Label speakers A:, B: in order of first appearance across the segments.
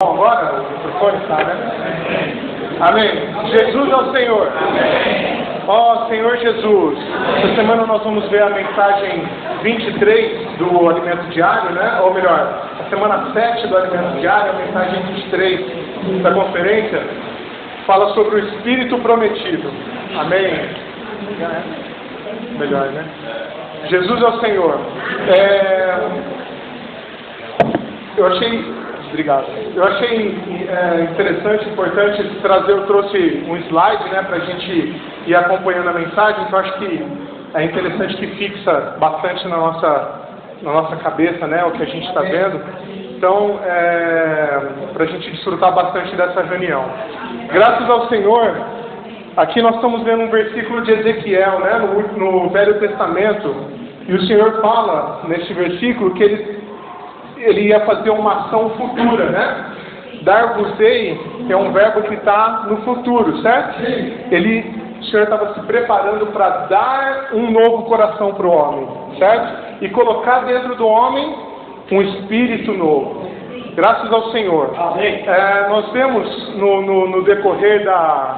A: Agora o microfone está, né? Amém. Jesus é o Senhor. Ó Senhor Jesus, essa semana nós vamos ver a mensagem 23 do Alimento Diário, né? Ou melhor, a semana 7 do Alimento Diário, a mensagem 23 da conferência, fala sobre o Espírito Prometido. Amém. Melhor, né? Jesus é o Senhor. Obrigado. Eu achei interessante, importante trazer, eu trouxe um slide, né, para a gente ir acompanhando a mensagem, que eu acho que é interessante, que fixa bastante na nossa cabeça, né, o que a gente está vendo. Então, para a gente desfrutar bastante dessa reunião. Graças ao Senhor, aqui nós estamos vendo um versículo de Ezequiel, né, no Velho Testamento, e o Senhor fala nesse versículo que ele ia fazer uma ação futura, né? Dar-vos-ei é um verbo que está no futuro, certo? O Senhor estava se preparando para dar um novo coração para o homem, certo? E colocar dentro do homem um espírito novo. Graças ao Senhor. Nós vemos no decorrer da...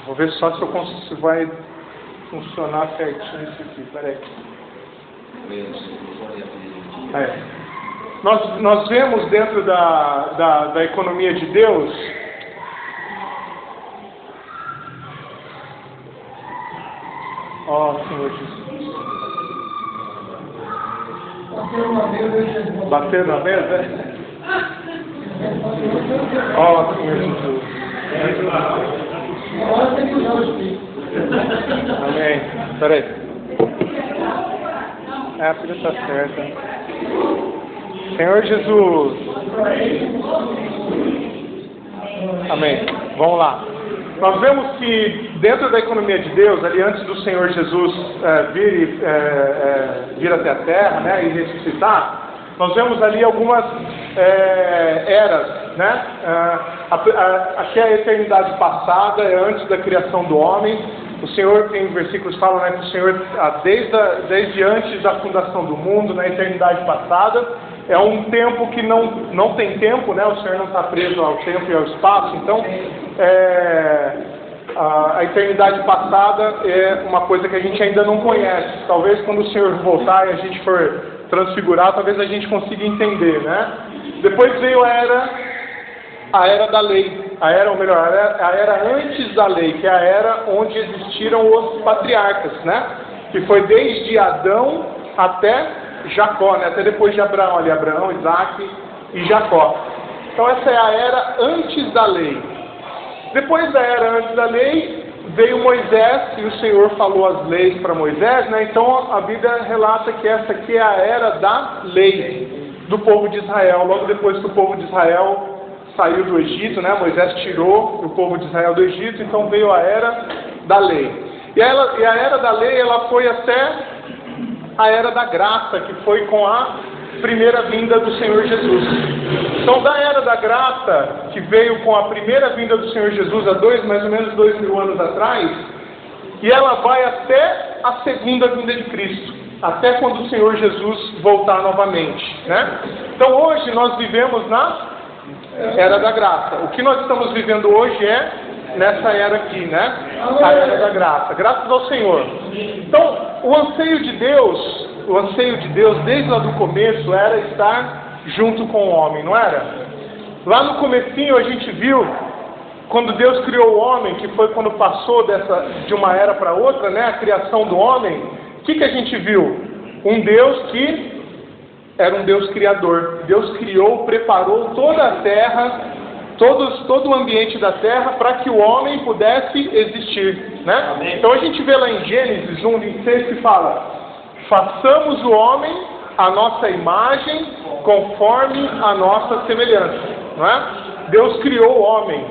A: Vou ver só se vai funcionar certinho isso aqui. Peraí. Nós vemos dentro da economia de Deus Senhor Jesus. Bater na mesa? Senhor Jesus. Amém. Peraí. A filha está certa. Senhor Jesus. Amém. Vamos lá. Nós vemos que dentro da economia de Deus, ali antes do Senhor Jesus vir até a terra, né, e ressuscitar, nós vemos ali algumas eras, né? Aqui é a eternidade passada, é antes da criação do homem. O Senhor, tem versículos que falam, né, que o Senhor, desde antes da fundação do mundo, na eternidade passada, é um tempo que não tem tempo, né? O Senhor não está preso ao tempo e ao espaço. Então, a eternidade passada é uma coisa que a gente ainda não conhece. Talvez quando o Senhor voltar e a gente for transfigurar, talvez a gente consiga entender, né? Depois veio a era da lei. A era antes da lei, que é a era onde existiram os patriarcas, né? Que foi desde Adão até Jacó, né? Até depois de Abraão, ali, Abraão, Isaac e Jacó. Então essa é a era antes da lei. Depois da era antes da lei, veio Moisés, e o Senhor falou as leis para Moisés, né? Então a Bíblia relata que essa aqui é a era da lei do povo de Israel. Logo depois que o povo de Israel saiu do Egito, né? Moisés tirou o povo de Israel do Egito, então veio a era da lei. E a era da lei, ela foi até a era da graça, que foi com a primeira vinda do Senhor Jesus. Então, da era da graça, que veio com a primeira vinda do Senhor Jesus, há mais ou menos 2000 anos atrás, e ela vai até a segunda vinda de Cristo, até quando o Senhor Jesus voltar novamente, né? Então, hoje nós vivemos na era da graça. O que nós estamos vivendo hoje é nessa era aqui, né? A era da graça. Graças ao Senhor. Então, o anseio de Deus desde lá do começo era estar junto com o homem, não era? Lá no comecinho a gente viu, quando Deus criou o homem, que foi quando passou de uma era para outra, né? A criação do homem. O que a gente viu? Um Deus que era um Deus criador. Deus criou, preparou toda a terra, todo o ambiente da terra para que o homem pudesse existir, né? Amém. Então a gente vê lá em Gênesis 1:26 que fala: façamos o homem à nossa imagem, conforme a nossa semelhança, não é? Deus criou o homem.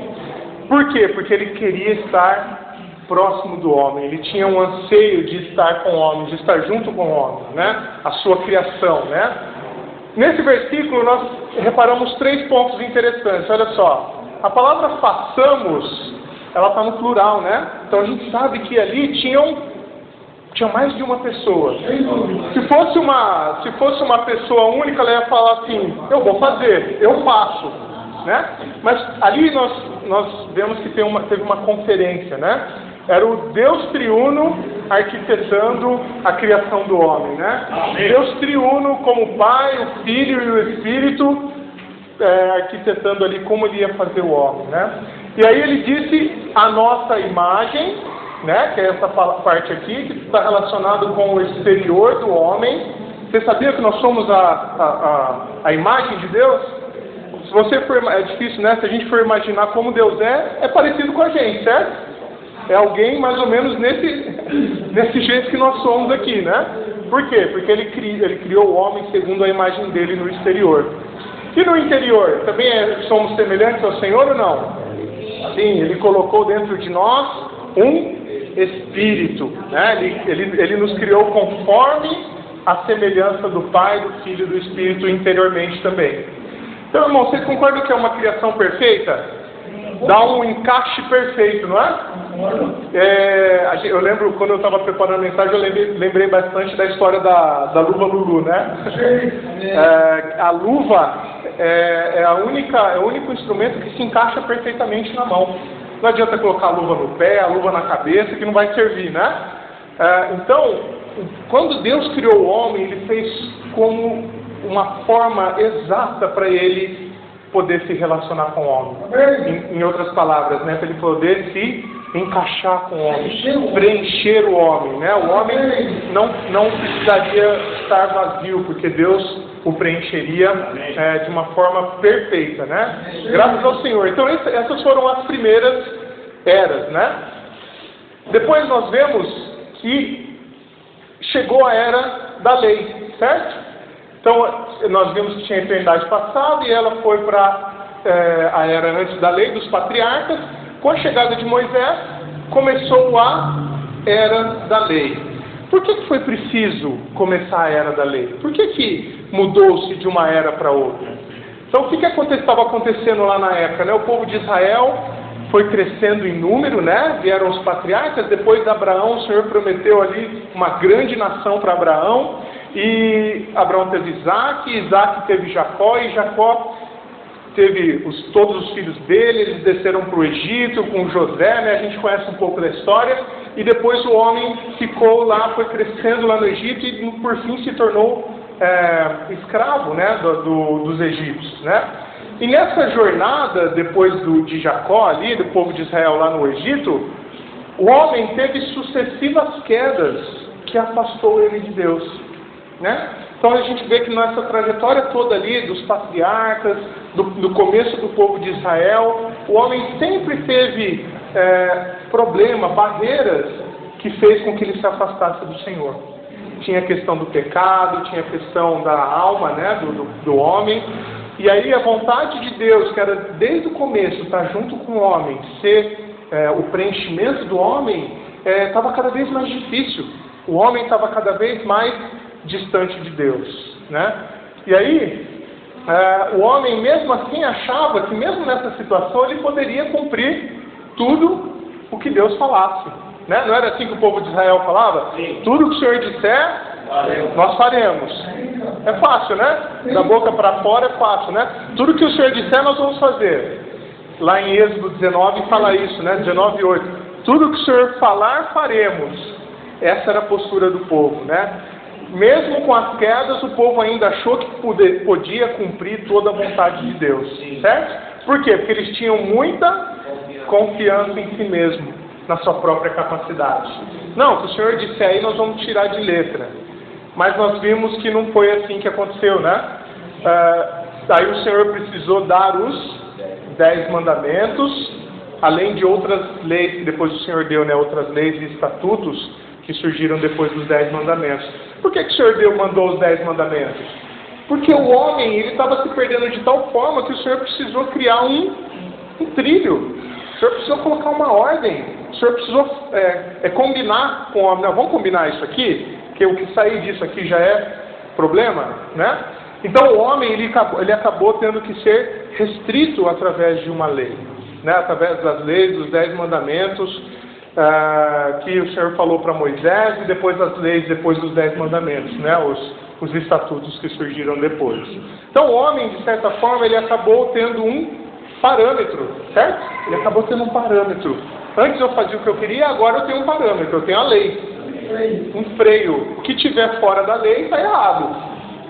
A: Por quê? Porque ele queria estar próximo do homem. Ele tinha um anseio de estar com o homem, de estar junto com o homem, né? A sua criação, né? Nesse versículo nós reparamos 3 pontos interessantes. Olha só, a palavra façamos, ela está no plural, né? Então a gente sabe que ali tinha mais de uma pessoa. Se fosse uma pessoa única, ela ia falar assim: eu vou fazer, eu faço. né? Mas ali nós vemos que teve uma conferência, né? Era o Deus triuno arquitetando a criação do homem, né? Amém. Deus triuno como Pai, o Filho e o Espírito arquitetando ali como ele ia fazer o homem, né? E aí ele disse a nossa imagem, né? Que é essa parte aqui, que está relacionado com o exterior do homem. Você sabia que nós somos a imagem de Deus? Se você for, é difícil, né? Se a gente for imaginar como Deus é parecido com a gente, certo? É alguém mais ou menos nesse jeito que nós somos aqui, né? Por quê? Porque ele criou o homem segundo a imagem dele no exterior. E no interior, também somos semelhantes ao Senhor ou não? Sim, Ele colocou dentro de nós um Espírito, né? Ele nos criou conforme a semelhança do Pai, do Filho e do Espírito interiormente também. Então, irmão, vocês concordam que é uma criação perfeita? Dá um encaixe perfeito, não é? Eu lembro, quando eu estava preparando a mensagem, eu lembrei bastante da história da luva Lulu, né? A luva é o único instrumento que se encaixa perfeitamente na mão. Não adianta colocar a luva no pé, a luva na cabeça, que não vai servir, né? Então, quando Deus criou o homem, Ele fez como uma forma exata para ele poder se relacionar com o homem. Em outras palavras, né? Para ele poder se encaixar com o homem, preencher o homem, né? O homem não precisaria estar vazio, porque Deus o preencheria de uma forma perfeita, né? Graças ao Senhor. Então essas foram as primeiras eras, né? Depois nós vemos que chegou a era da lei, certo? Então, nós vimos que tinha a eternidade passada e ela foi para a era antes da lei, dos patriarcas. Com a chegada de Moisés, começou a era da lei. Por que foi preciso começar a era da lei? Por que mudou-se de uma era para outra? Então, o que estava acontecendo lá na época, né? O povo de Israel foi crescendo em número, né? Vieram os patriarcas, depois de Abraão, o Senhor prometeu ali uma grande nação para Abraão. E Abraão teve Isaac teve Jacó, e Jacó teve todos os filhos dele. Eles desceram para o Egito com José, né? A gente conhece um pouco da história. E depois o homem ficou lá, foi crescendo lá no Egito e por fim se tornou escravo, né? dos egípcios, né? E nessa jornada, depois de Jacó ali, do povo de Israel lá no Egito, o homem teve sucessivas quedas que afastou ele de Deus. Né? Então a gente vê que nessa trajetória toda ali, dos patriarcas, do começo do povo de Israel, o homem sempre teve barreiras que fez com que ele se afastasse do Senhor. Tinha a questão do pecado, tinha a questão da alma, né, do homem. E aí a vontade de Deus, que era desde o começo estar junto com o homem, ser o preenchimento do homem, estava cada vez mais difícil. O homem estava cada vez mais distante de Deus, né? E aí, o homem mesmo assim achava que mesmo nessa situação ele poderia cumprir tudo o que Deus falasse, né? Não era assim que o povo de Israel falava? Sim. Tudo que o Senhor disser, nós faremos. É fácil, né? Da boca para fora é fácil, né? Tudo que o Senhor disser, nós vamos fazer. Lá em Êxodo 19 fala isso, né? 19:8. Tudo que o Senhor falar, faremos. Essa era a postura do povo, né? Mesmo com as quedas, o povo ainda achou que podia cumprir toda a vontade de Deus, certo? Por quê? Porque eles tinham muita confiança em si mesmo, na sua própria capacidade. Não, se o Senhor disser aí, nós vamos tirar de letra. Mas nós vimos que não foi assim que aconteceu, né? Aí o Senhor precisou dar os 10 mandamentos, além de outras leis que depois o Senhor deu, né? Outras leis e estatutos que surgiram depois dos 10 mandamentos. Por que o Senhor mandou os 10 mandamentos? Porque o homem estava se perdendo de tal forma que o Senhor precisou criar um trilho. O Senhor precisou colocar uma ordem. O Senhor precisou combinar com o homem. Não, vamos combinar isso aqui, que o que sair disso aqui já é problema, né? Então o homem ele acabou tendo que ser restrito através de uma lei, né? Através das leis, dos 10 mandamentos, que o Senhor falou para Moisés, e depois as leis, depois dos 10 mandamentos, né? Os estatutos que surgiram depois. Então o homem, de certa forma, ele acabou tendo um parâmetro, certo? Ele acabou tendo um parâmetro. Antes eu fazia o que eu queria, agora eu tenho um parâmetro, eu tenho a lei. Um freio. O que tiver fora da lei está errado.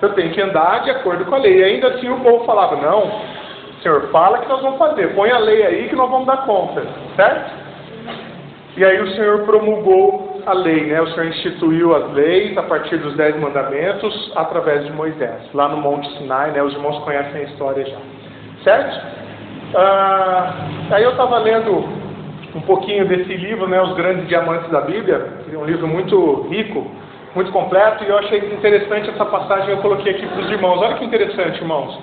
A: Eu tenho que andar de acordo com a lei. E ainda assim o povo falava, não, o Senhor fala que nós vamos fazer, põe a lei aí que nós vamos dar conta, certo? E aí o Senhor promulgou a lei, né? O Senhor instituiu as leis a partir dos 10 mandamentos através de Moisés, lá no Monte Sinai, né? Os irmãos conhecem a história já, certo? Aí eu estava lendo um pouquinho desse livro, né? Os Grandes Diamantes da Bíblia, é um livro muito rico, muito completo, e eu achei interessante essa passagem, eu coloquei aqui para os irmãos. Olha que interessante, irmãos.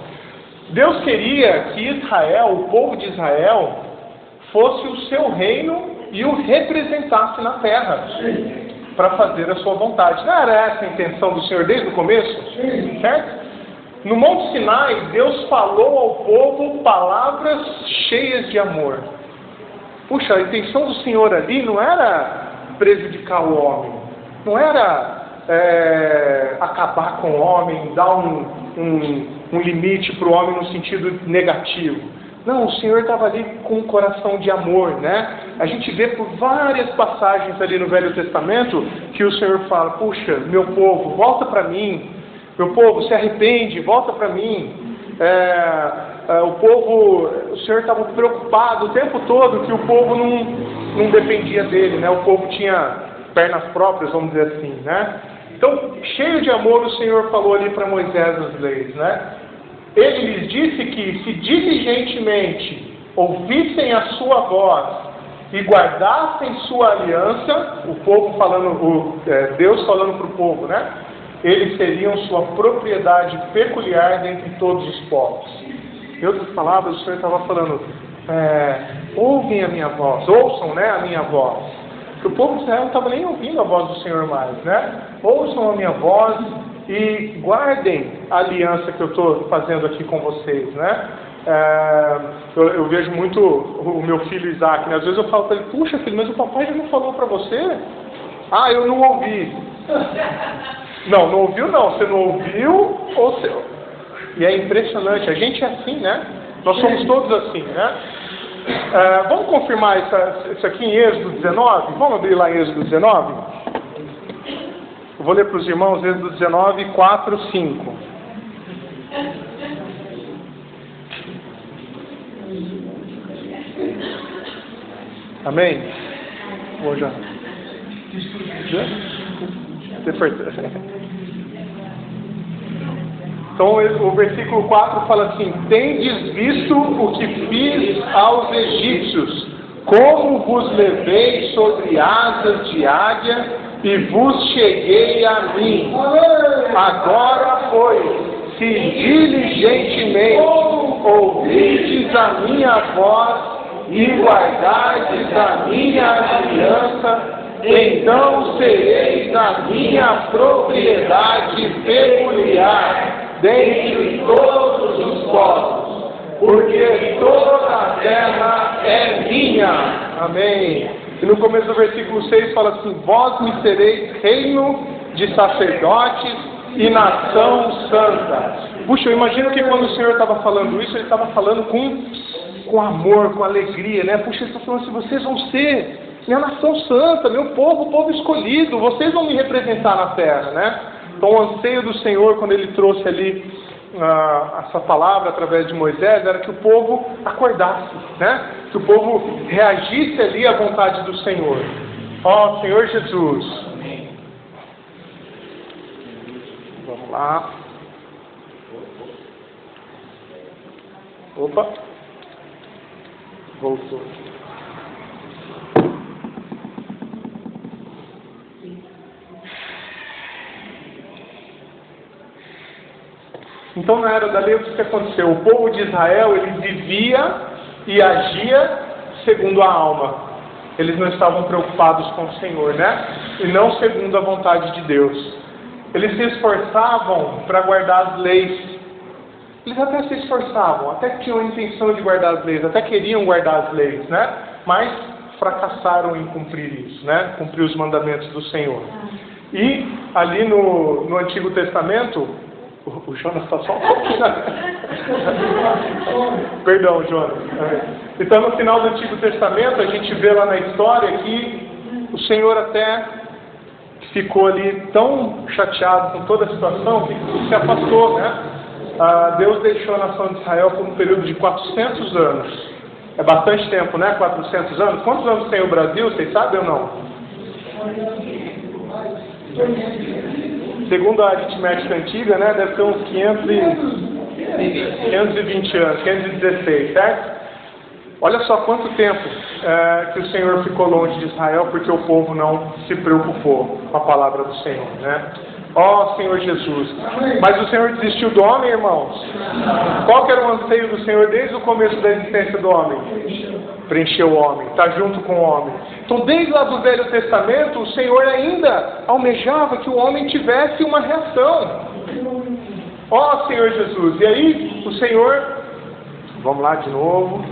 A: Deus queria que Israel, o povo de Israel, fosse o seu reino e o representasse na terra, para fazer a sua vontade. Não era essa a intenção do Senhor desde o começo? Certo? No Monte Sinai, Deus falou ao povo palavras cheias de amor. Puxa, a intenção do Senhor ali não era prejudicar o homem, não era acabar com o homem, dar um limite para o homem no sentido negativo. Não, o Senhor estava ali com um coração de amor, né? A gente vê por várias passagens ali no Velho Testamento que o Senhor fala, puxa, meu povo, volta para mim. Meu povo, se arrepende, volta para mim. O Senhor estava preocupado o tempo todo que o povo não dependia dele, né? O povo tinha pernas próprias, vamos dizer assim, né? Então, cheio de amor, o Senhor falou ali para Moisés as leis, né? Ele lhes disse que se diligentemente ouvissem a sua voz e guardassem sua aliança, o povo falando, Deus falando para o povo, né? Eles seriam sua propriedade peculiar dentre todos os povos. Em outras palavras, o Senhor estava falando, ouvem a minha voz, ouçam, né, a minha voz. Porque o povo de Israel não estava nem ouvindo a voz do Senhor mais, né? Ouçam a minha voz e guardem a aliança que eu estou fazendo aqui com vocês, né? Eu vejo muito o meu filho Isaac, né? Às vezes eu falo para ele, puxa filho, mas o papai já não falou para você? Ah, eu não ouvi. Não ouviu não, você não ouviu, e é impressionante, a gente é assim, né? Nós somos todos assim, né? Vamos confirmar isso aqui em Êxodo 19? Vamos abrir lá em Êxodo 19? Eu vou ler para os irmãos Êxodo 19, 4, 5. Amém? Vou já. Então o versículo 4 fala assim, tendes visto o que fiz aos egípcios, como vos levei sobre asas de águia e vos cheguei a mim. Agora, pois, se diligentemente ouvides a minha voz e guardardes a minha aliança, então sereis a minha propriedade peculiar dentre todos os povos, porque toda a terra é minha. Amém. E no começo do versículo 6 fala assim, vós me sereis reino de sacerdotes e nação santa. Puxa, eu imagino que quando o Senhor estava falando isso, Ele estava falando com amor, com alegria, né? Puxa, Ele está falando assim, vocês vão ser minha nação santa, meu povo, o povo escolhido, vocês vão me representar na terra, né? Então o anseio do Senhor, quando Ele trouxe ali essa palavra através de Moisés, era que o povo acordasse, né? Que o povo reagisse ali à vontade do Senhor. Ó, Senhor Jesus. Vamos lá. Opa. Voltou. Então, na era da lei, o que aconteceu? O povo de Israel, ele vivia e agia segundo a alma. Eles não estavam preocupados com o Senhor, né? E não segundo a vontade de Deus. Eles se esforçavam para guardar as leis. Eles até se esforçavam, até tinham a intenção de guardar as leis, até queriam guardar as leis, né? Mas fracassaram em cumprir isso, né? Cumprir os mandamentos do Senhor. E ali no Antigo Testamento, O Jonas está só um pouquinho. Perdão, Jonas. Então, no final do Antigo Testamento, a gente vê lá na história que o Senhor até ficou ali tão chateado com toda a situação que se afastou, né? Deus deixou a nação de Israel por um período de 400 anos. É bastante tempo, né? 400 anos. Quantos anos tem o Brasil? Vocês sabem ou não? Segundo a aritmética antiga, né? Deve ter uns 520 anos, 516, certo? Olha só quanto tempo que o Senhor ficou longe de Israel porque o povo não se preocupou com a palavra do Senhor, né? Ó Senhor Jesus. Mas o Senhor desistiu do homem, irmãos? Qual que era o anseio do Senhor desde o começo da existência do homem? Preencher o homem, estar junto com o homem. Então, desde lá do Velho Testamento, o Senhor ainda almejava que o homem tivesse uma reação. Ó Senhor Jesus. E aí, o Senhor... Vamos lá de novo.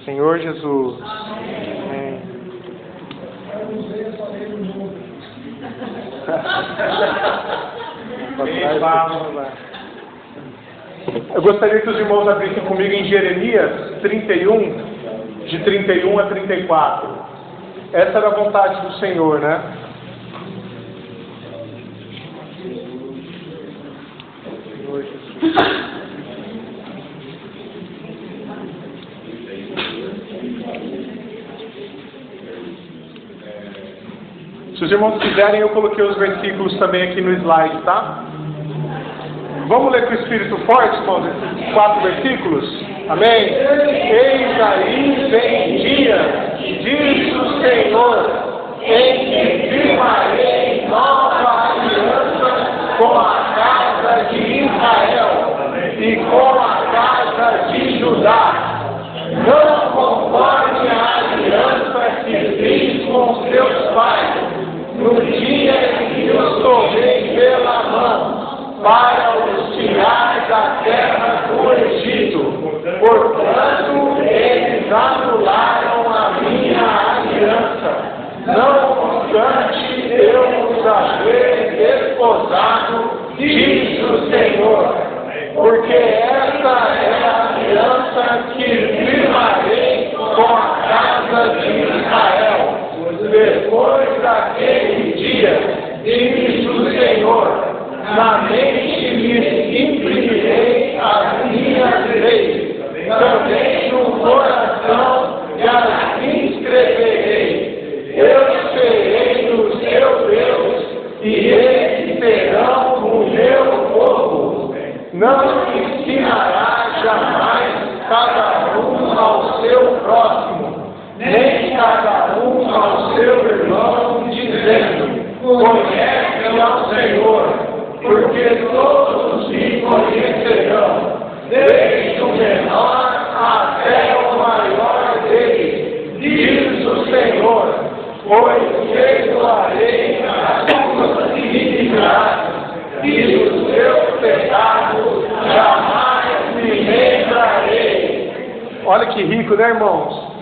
A: Senhor Jesus. Amém. Eu gostaria que os irmãos abrissem comigo em Jeremias 31, de 31 a 34. Essa era a vontade do Senhor, né? Senhor Jesus. Se os irmãos quiserem, eu coloquei os versículos também aqui no slide, tá? Vamos ler com o Espírito forte, irmãos, esses 4 versículos? Amém? Eis aí vem dia, diz o Senhor, em que firmarei nova aliança com a casa de Israel e com a casa de Judá. Não conforme a aliança que fiz com seus pais, no dia em que os tomei pela mão, para os tirar da terra do Egito, porquanto eles anularam a minha aliança. Não obstante eu os haver desposado, diz o Senhor, porque essa é a aliança que firmarei com a casa de Israel. Depois daquele dia, diz o Senhor, na mente me imprimirei as minhas leis, também no coração as inscreverei. Eu serei o seu Deus, e eles serão o meu povo. Não ensinará jamais cada um ao seu próximo, nem cada um ao seu irmão, dizendo, conhece ao Senhor, porque todos me conhecerão, desde o menor até o maior deles, diz o Senhor, pois perdoarei as suas iniquidades e os seus pecados jamais me lembrarei. Olha que rico, né, irmãos?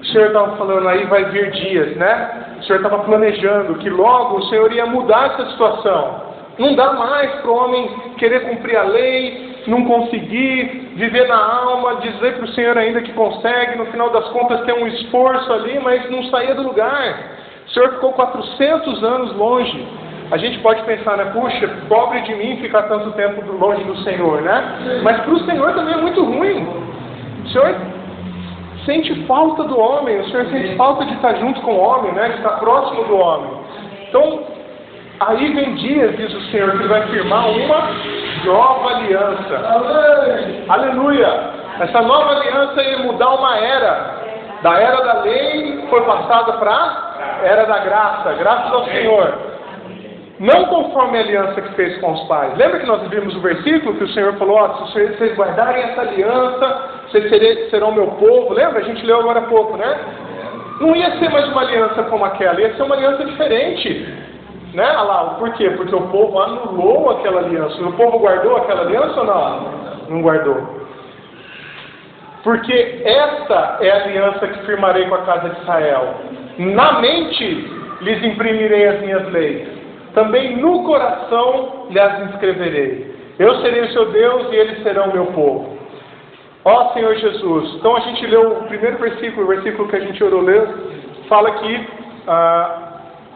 A: O Senhor estava falando aí, vai vir dias, né? O Senhor estava planejando que logo o Senhor ia mudar essa situação. Não dá mais para o homem querer cumprir a lei, não conseguir, viver na alma, dizer para o Senhor ainda que consegue, no final das contas ter um esforço ali, mas não saía do lugar. O Senhor ficou 400 anos longe. A gente pode pensar, né? Puxa, pobre de mim ficar tanto tempo longe do Senhor, né? Mas para o Senhor também é muito ruim. O Senhor sente falta do homem, o Senhor sente falta de estar junto com o homem, né? De estar próximo do homem. Então, aí vem dias, diz o Senhor, que Ele vai firmar uma nova aliança. Aleluia! Essa nova aliança ia mudar uma era. Da era da lei foi passada para a era da graça. Graças ao Senhor. Não conforme a aliança que fez com os pais. Lembra que nós vimos o versículo que o Senhor falou, ó, se vocês guardarem essa aliança, vocês serão meu povo. Lembra? A gente leu agora há pouco, né? Não ia ser mais uma aliança como aquela, ia ser uma aliança diferente. Né? Olha lá, por quê? Porque o povo anulou aquela aliança. O povo guardou aquela aliança ou não? Não guardou. Porque esta é a aliança que firmarei com a casa de Israel. Na mente lhes imprimirei as minhas leis, também no coração lhes inscreverei. Eu serei o seu Deus e eles serão o meu povo. Ó Senhor Jesus. Então a gente leu o primeiro versículo, o versículo que a gente orou ler, fala que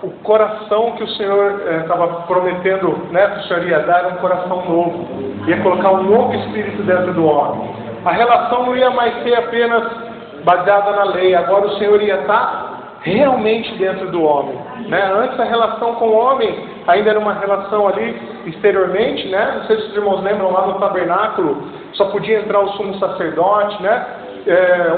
A: o coração que o Senhor estava prometendo, né, que o Senhor ia dar, um coração novo, ia colocar um novo espírito dentro do homem. A relação não ia mais ser apenas baseada na lei, agora o Senhor ia estar realmente dentro do homem, né? Antes a relação com o homem ainda era uma relação ali exteriormente, né? Não sei se os irmãos lembram, lá no tabernáculo só podia entrar o sumo sacerdote, né?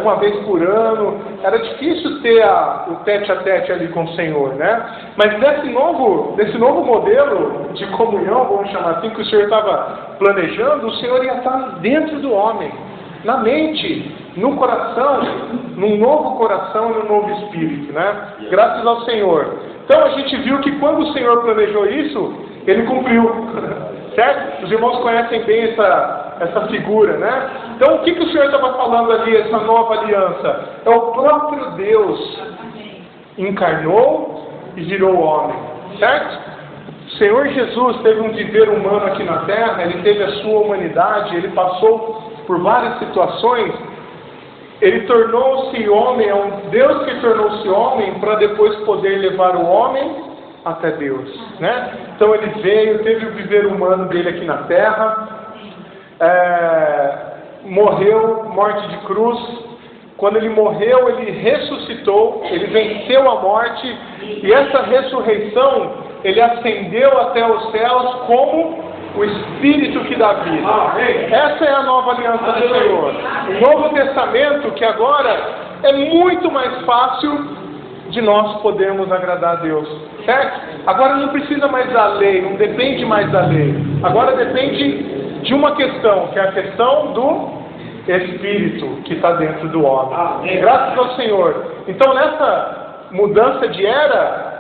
A: Uma vez por ano, era difícil ter o tete a tete ali com o Senhor, né? Mas desse novo modelo de comunhão, vamos chamar assim, que o Senhor estava planejando, o Senhor ia estar dentro do homem, na mente, no coração, num novo coração e num novo espírito, né? Graças ao Senhor. Então a gente viu que quando o Senhor planejou isso, Ele cumpriu, certo? Os irmãos conhecem bem essa figura, né? Então o que o Senhor estava falando ali, essa nova aliança? É o próprio Deus encarnou e virou homem, certo? O Senhor Jesus teve um viver humano aqui na terra, Ele teve a sua humanidade, Ele passou por várias situações. Ele tornou-se homem, é um Deus que tornou-se homem para depois poder levar o homem até Deus, né? Então Ele veio, teve o viver humano dele aqui na terra, morreu, morte de cruz. Quando Ele morreu, Ele ressuscitou, Ele venceu a morte, e essa ressurreição, Ele ascendeu até os céus como o Espírito que dá vida. Essa é a nova aliança do Senhor. O Novo Testamento, que agora é muito mais fácil de nós podermos agradar a Deus, certo? Agora não precisa mais da lei, não depende mais da lei. Agora depende de uma questão, que é a questão do Espírito que está dentro do homem. Graças ao Senhor. Então nessa mudança de era,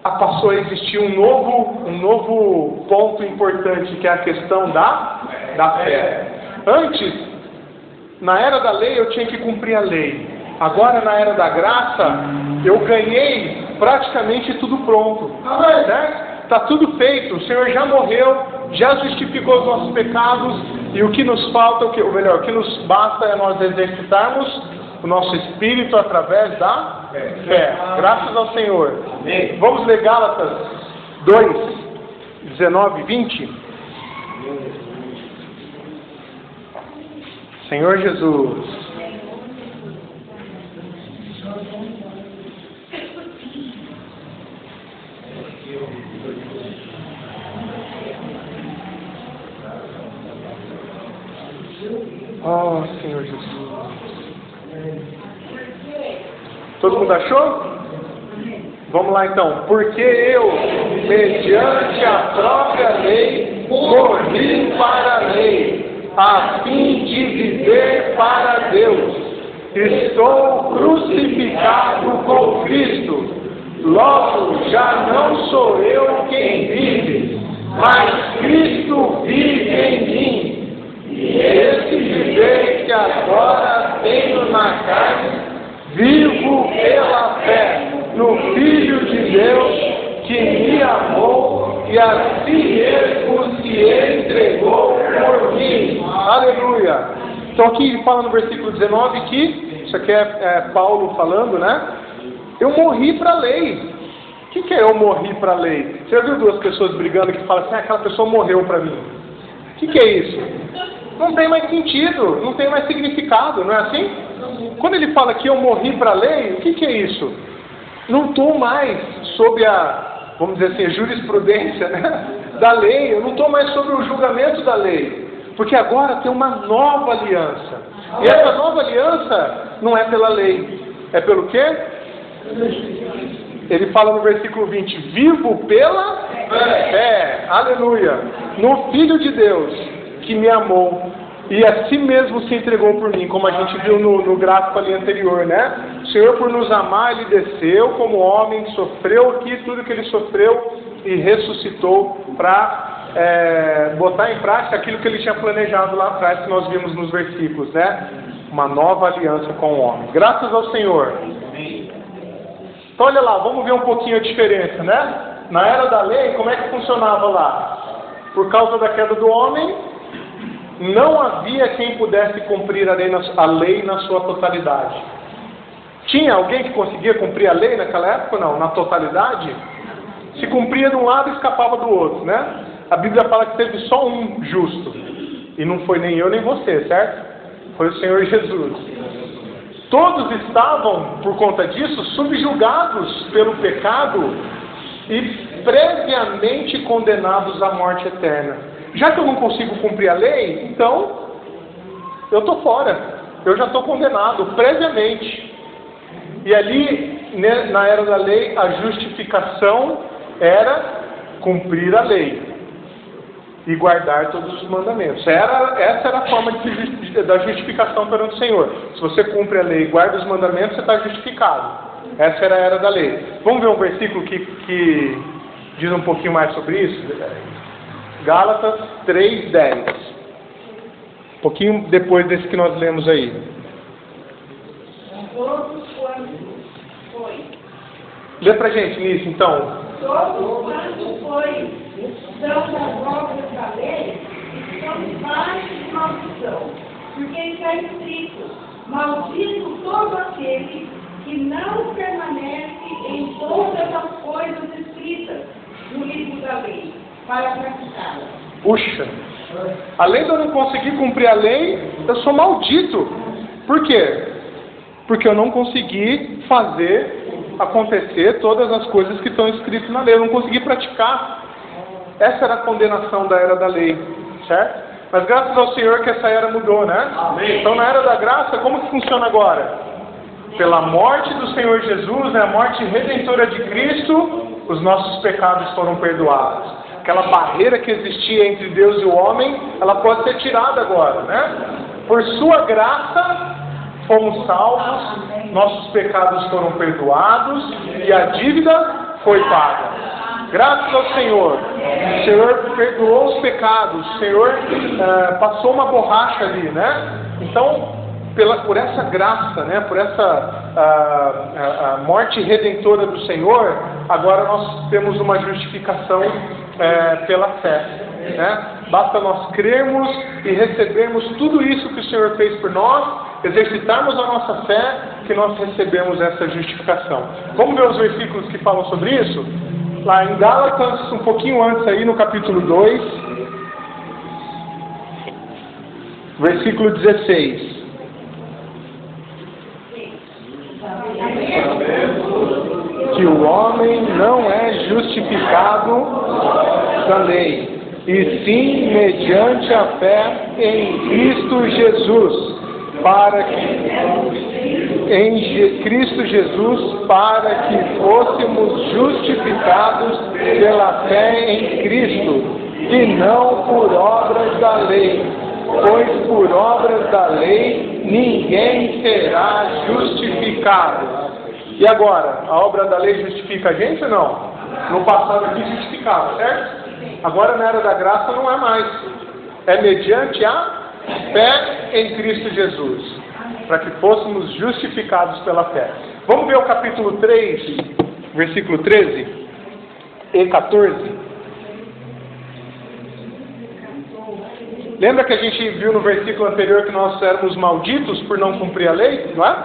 A: passou a existir um novo ponto importante, que é a questão da fé. Antes, na era da lei, eu tinha que cumprir a lei. Agora, na era da graça, eu ganhei praticamente tudo pronto. Certo? Está tudo feito. O Senhor já morreu, já justificou os nossos pecados, e o que nos falta, o que nos basta é nós exercitarmos o nosso espírito através da fé. Graças ao Senhor. Amém. Vamos ler Gálatas 2, 19 e 20. Senhor Jesus. Oh, Senhor Jesus. Todo mundo achou? Vamos lá então. Porque eu, mediante a própria lei, morri para a lei, a fim de viver para Deus. Estou crucificado com Cristo. Logo, já não sou eu quem vive, mas Cristo vive em mim. E esse viver que agora tenho na carne, vivo pela fé no Filho de Deus que me amou e a si mesmo se entregou por mim. Aleluia! Então aqui ele fala no versículo 19 que, isso aqui é Paulo falando, né? Eu morri para a lei. O que é eu morri para a lei? Você já viu duas pessoas brigando que falam assim, aquela pessoa morreu para mim. O que é isso? Não tem mais sentido, não tem mais significado, não é assim? Quando ele fala que eu morri para a lei, o que é isso? Não estou mais sob a, vamos dizer assim, a jurisprudência, né, da lei, eu não estou mais sob o julgamento da lei, porque agora tem uma nova aliança. E essa nova aliança não é pela lei, é pelo quê? Ele fala no versículo 20, vivo pela fé, aleluia, no Filho de Deus, que me amou e a si mesmo se entregou por mim, como a gente viu no gráfico ali anterior, né? O Senhor, por nos amar, Ele desceu como homem, sofreu aqui tudo que Ele sofreu e ressuscitou para botar em prática aquilo que Ele tinha planejado lá atrás, que nós vimos nos versículos, né? Uma nova aliança com o homem. Graças ao Senhor. Então olha lá, vamos ver um pouquinho a diferença, né? Na era da lei, como é que funcionava lá? Por causa da queda do homem, não havia quem pudesse cumprir a lei na sua totalidade. Tinha alguém que conseguia cumprir a lei naquela época? Não, na totalidade. Se cumpria de um lado, escapava do outro, né? A Bíblia fala que teve só um justo. E não foi nem eu nem você, certo? Foi o Senhor Jesus. Todos estavam, por conta disso, subjugados pelo pecado e previamente condenados à morte eterna. Já que eu não consigo cumprir a lei, então eu estou fora. Eu já estou condenado previamente. E ali, na era da lei, a justificação era cumprir a lei e guardar todos os mandamentos. Essa era a forma da justificação perante o Senhor. Se você cumpre a lei e guarda os mandamentos, você está justificado. Essa era a era da lei. Vamos ver um versículo que diz um pouquinho mais sobre isso? Gálatas 3:10. Um pouquinho depois desse que nós lemos aí.
B: Todos quanto foi.
A: Lê pra gente nisso, então.
B: Todos quanto foi são das obras da lei, estão debaixo de maldição. Porque está escrito: maldito todo aquele que não permanece em todas as coisas escritas no livro da lei, para praticá-las.
A: Puxa, além de eu não conseguir cumprir a lei, eu sou maldito. Por quê? Porque eu não consegui fazer acontecer todas as coisas que estão escritas na lei. Eu não consegui praticar. Essa era a condenação da era da lei, certo? Mas graças ao Senhor que essa era mudou, né? Amém. Então na era da graça, como que funciona agora? Pela morte do Senhor Jesus, né, a morte redentora de Cristo, os nossos pecados foram perdoados. Aquela barreira que existia entre Deus e o homem, ela pode ser tirada agora, né? Por sua graça, fomos salvos, nossos pecados foram perdoados e a dívida foi paga. Graças ao Senhor. O Senhor perdoou os pecados, o Senhor passou uma borracha ali, né? Então, por essa graça, né? Por essa a morte redentora do Senhor, agora nós temos uma justificação pela fé, né? Basta nós crermos e recebermos tudo isso que o Senhor fez por nós, exercitarmos a nossa fé, que nós recebemos essa justificação. Vamos ver os versículos que falam sobre isso? Lá em Gálatas, um pouquinho antes aí, no capítulo 2, versículo 16. Que o homem não é justificado da lei, e sim mediante a fé em Cristo Jesus, Cristo Jesus, para que fôssemos justificados pela fé em Cristo, e não por obras da lei, pois por obras da lei ninguém será justificado. E agora, a obra da lei justifica a gente ou não? No passado aqui justificava, certo? Agora na era da graça não é mais. É mediante a fé em Cristo Jesus, para que fôssemos justificados pela fé. Vamos ver o capítulo 3, versículo 13 e 14. Lembra que a gente viu no versículo anterior que nós éramos malditos por não cumprir a lei, não é?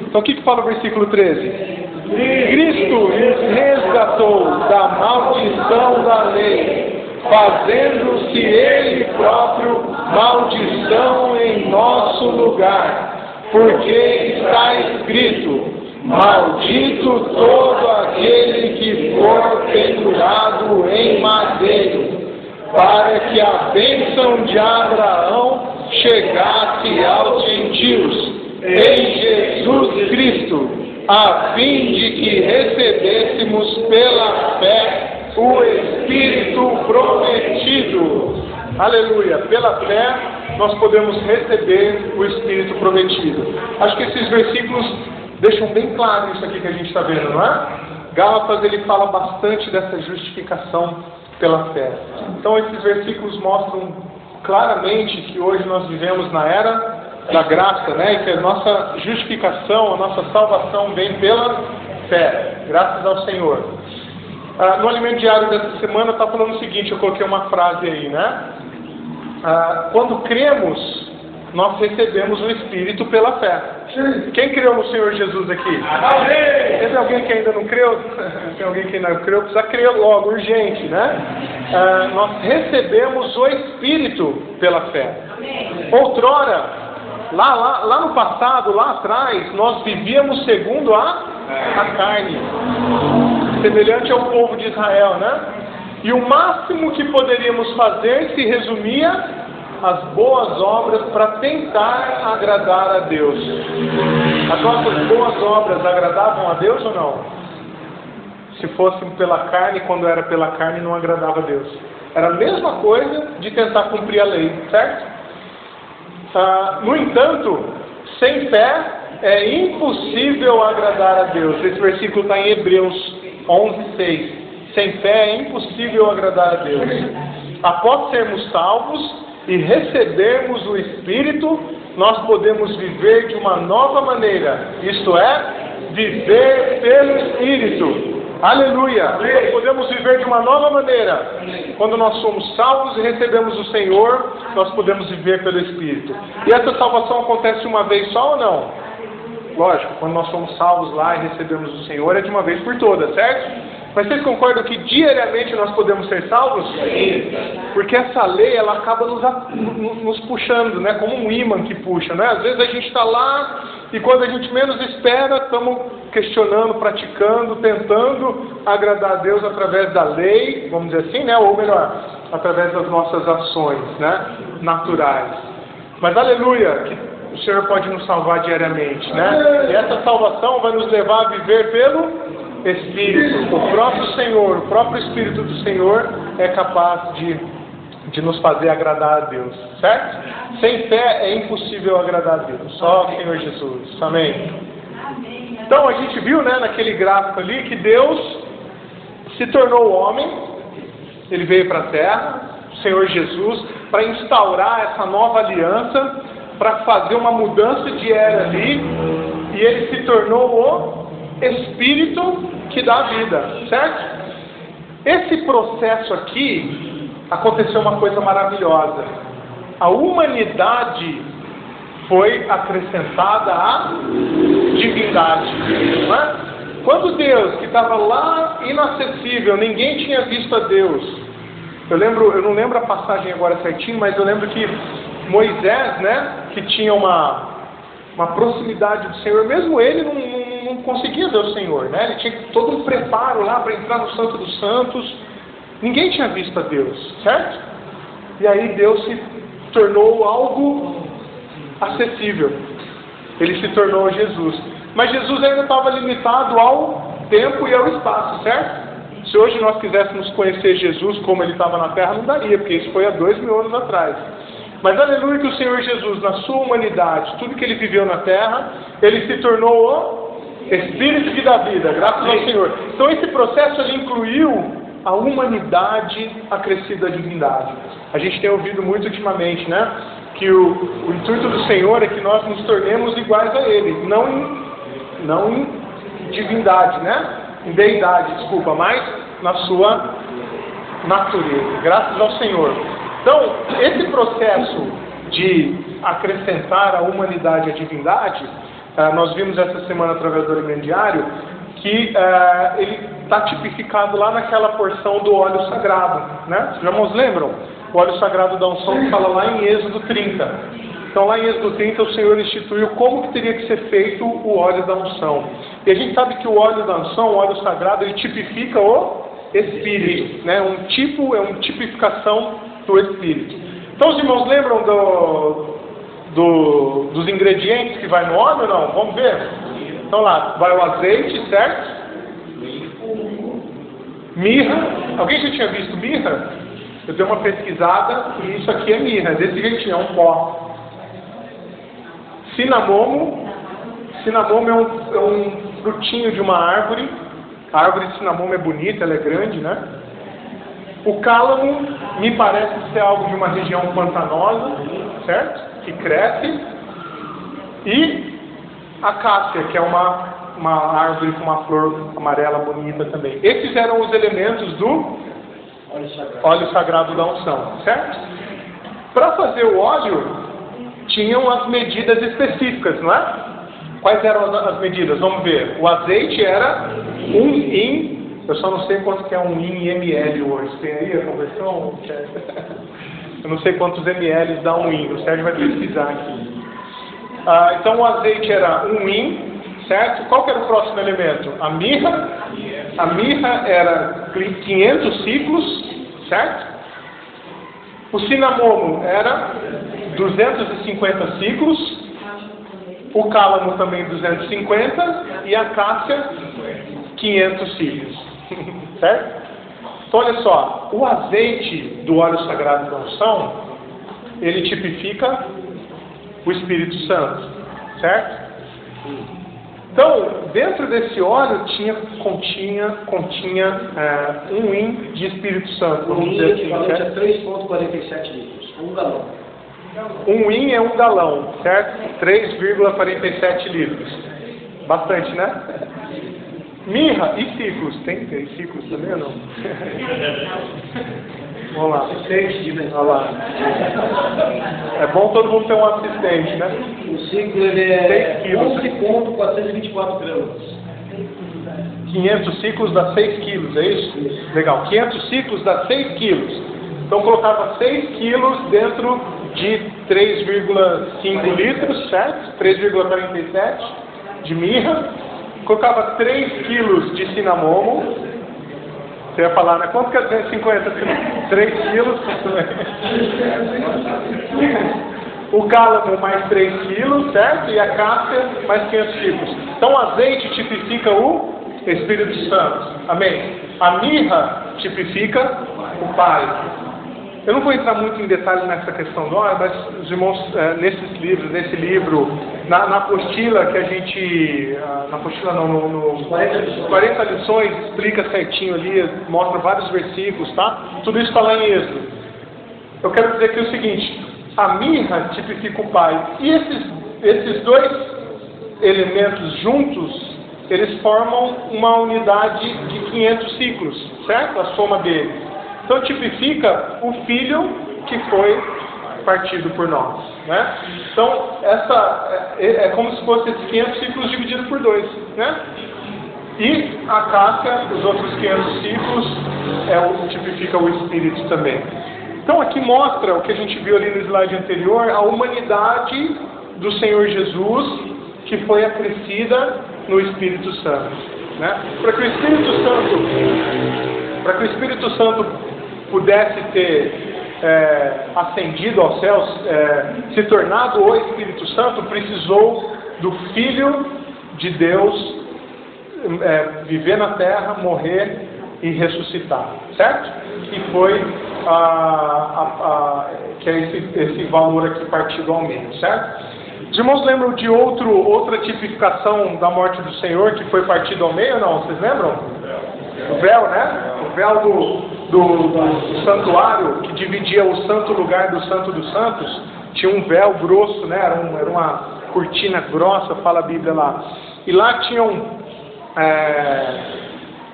A: Então o que fala o versículo 13? Cristo nos resgatou da maldição da lei, fazendo-se Ele próprio maldição em nosso lugar, porque está escrito: maldito todo aquele que for pendurado em madeiro, para que a bênção de Abraão chegasse aos gentios em Jesus Cristo, a fim de que recebêssemos pela fé o Espírito prometido. Aleluia! Pela fé nós podemos receber o Espírito prometido. Acho que esses versículos deixam bem claro isso aqui que a gente está vendo, não é? Gálatas, ele fala bastante dessa justificação pela fé. Então esses versículos mostram claramente que hoje nós vivemos na era da graça, né? E que a nossa justificação, a nossa salvação vem pela Fé. Graças ao Senhor. No alimento diário dessa semana está falando o seguinte, eu coloquei uma frase aí, né? Quando cremos, nós recebemos o Espírito pela fé. Quem creu no Senhor Jesus aqui? Tem alguém que ainda não creu? Tem alguém que ainda não creu? Precisa crer logo, urgente, né? Nós recebemos o Espírito pela fé. Outrora, lá no passado, lá atrás, nós vivíamos segundo a carne, semelhante ao povo de Israel, né? E o máximo que poderíamos fazer se resumia as boas obras para tentar agradar a Deus. As nossas boas obras agradavam a Deus ou não? Se fossem pela carne, quando era pela carne, não agradava a Deus. Era a mesma coisa de tentar cumprir a lei, certo? No entanto, sem fé é impossível agradar a Deus. Esse versículo está em Hebreus 11:6. Sem fé é impossível agradar a Deus. Após sermos salvos e recebermos o Espírito, nós podemos viver de uma nova maneira, isto é, viver pelo Espírito. Aleluia! Nós podemos viver de uma nova maneira. Quando nós somos salvos e recebemos o Senhor, nós podemos viver pelo Espírito. E essa salvação acontece uma vez só ou não? Lógico, quando nós somos salvos lá e recebemos o Senhor, é de uma vez por todas, certo? Mas vocês concordam que diariamente nós podemos ser salvos? Porque essa lei, ela acaba nos puxando, né? Como um ímã que puxa, né? Às vezes a gente está lá e quando a gente menos espera, estamos questionando, praticando, tentando agradar a Deus através da lei, vamos dizer assim, né? Ou melhor, através das nossas ações, né? Naturais. Mas aleluia, que o Senhor pode nos salvar diariamente, né? E essa salvação vai nos levar a viver pelo Espírito. O próprio Senhor, o próprio Espírito do Senhor é capaz de nos fazer agradar a Deus, certo? Sem fé é impossível agradar a Deus, só o Senhor Jesus. Amém? Então a gente viu, né, naquele gráfico ali que Deus se tornou homem, Ele veio para a terra, o Senhor Jesus, para instaurar essa nova aliança, para fazer uma mudança de era ali, e Ele se tornou o Espírito que dá vida, certo? Esse processo aqui aconteceu uma coisa maravilhosa. A humanidade foi acrescentada à divindade, não é? Quando Deus, que estava lá inacessível, ninguém tinha visto a Deus. Eu não lembro a passagem agora certinho, mas eu lembro que Moisés, né, que tinha uma proximidade do Senhor, mesmo ele não conseguia ver o Senhor, né? Ele tinha todo um preparo lá para entrar no Santo dos Santos. Ninguém tinha visto a Deus, certo? E aí Deus se tornou algo acessível. Ele se tornou Jesus. Mas Jesus ainda estava limitado ao tempo e ao espaço, certo? Se hoje nós quiséssemos conhecer Jesus como ele estava na terra, não daria, porque isso foi há 2000 anos atrás. Mas aleluia que o Senhor Jesus, na sua humanidade, tudo que ele viveu na terra, ele se tornou o Espírito que dá vida, graças ao Senhor. Então esse processo ele incluiu a humanidade acrescida à divindade. A gente tem ouvido muito ultimamente, né? Que o intuito do Senhor é que nós nos tornemos iguais a Ele, não em divindade, né? Em deidade, desculpa, mas na sua natureza, graças ao Senhor. Então, esse processo de acrescentar a humanidade à divindade, nós vimos essa semana através do alimento diário, que ele está tipificado lá naquela porção do óleo sagrado, né? Vocês já nos lembram? O óleo sagrado da unção que fala lá em Êxodo 30. Então lá em Êxodo 30 o Senhor instituiu como que teria que ser feito o óleo da unção. E a gente sabe que o óleo da unção, o óleo sagrado, ele tipifica o Espírito, né? É uma tipificação do Espírito. Então os irmãos lembram dos ingredientes que vai no óleo ou não? Vamos ver? Então lá, vai o azeite, certo? Mirra. Alguém já tinha visto mirra? Eu dei uma pesquisada e isso aqui é mirra, desse jeitinho, é um pó. Cinamomo. Cinamomo é um frutinho de uma árvore. A árvore de cinamomo é bonita, ela é grande, né? O cálamo me parece ser algo de uma região pantanosa, certo? Que cresce. E a cássia, que é uma uma árvore com uma flor amarela bonita também. Esses eram os elementos do óleo sagrado da unção, certo? Para fazer o óleo, tinham as medidas específicas, não é? Quais eram as medidas? Vamos ver. O azeite era 1 in, eu só não sei quanto que é 1 in ml hoje. Tem aí a conversão? Eu não sei quantos ml dá 1 in, o Sérgio vai pesquisar aqui. Então o azeite era 1 in, certo? Qual que era o próximo elemento? A mirra. A mirra era 500 ciclos, certo? O cinamomo era 250 ciclos. O cálamo também 250 e a cássia 500 ciclos, certo? Então olha só, o azeite do óleo sagrado da unção, ele tipifica o Espírito Santo, certo? Então, dentro desse óleo continha 1 in de Espírito Santo, vamos dizer assim,
C: equivalente a 3,47 litros, 1 galão.
A: 1 in é 1 galão, certo? 3,47 litros. Bastante, né? Mirra e ciclos. Tem ciclos também ou não? Vamos lá. Assistente, olha lá. É bom todo mundo ter um assistente, né?
C: O ciclo ele é 11,424 gramas.
A: 500 ciclos dá 6 quilos, é isso? Legal. 500 ciclos dá 6 quilos. Então colocava 6 quilos dentro de 3,5 litros, certo? 3,47 de mirra. Colocava 3 quilos de cinamomo. Você ia falar, né? Quanto que é 250? 3 quilos. O cálamo mais 3 quilos, certo? E a cássia mais 500 quilos. Então o azeite tipifica o Espírito Santo. Amém? A mirra tipifica o Pai. Eu não vou entrar muito em detalhes nessa questão do óleo, mas os irmãos, nesse livro, na apostila que a gente, na apostila não, nos 40 lições, explica certinho ali, mostra vários versículos, tá? Tudo isso está lá em Êxodo. Eu quero dizer aqui o seguinte, a mirra tipifica o Pai, e esses dois elementos juntos, eles formam uma unidade de 500 ciclos, certo? A soma deles. Então tipifica o Filho que foi partido por nós, né? Então essa é como se fosse esses 500 ciclos divididos por 2, né? E a cássia, os outros 500 ciclos, tipifica o Espírito também. Então aqui mostra o que a gente viu ali no slide anterior, a humanidade do Senhor Jesus que foi acrescida no Espírito Santo, né? Para que o Espírito Santo pudesse ter ascendido aos céus, se tornado o Espírito Santo, precisou do Filho de Deus viver na terra, morrer e ressuscitar, certo? Que foi que é esse valor aqui partido ao meio, certo? Os irmãos lembram de outra tipificação da morte do Senhor que foi partido ao meio ou não? Vocês lembram? O véu, né? O véu do santuário, que dividia o santo lugar do santo dos santos, tinha um véu grosso, né? Era uma cortina grossa, fala a Bíblia lá. E lá tinham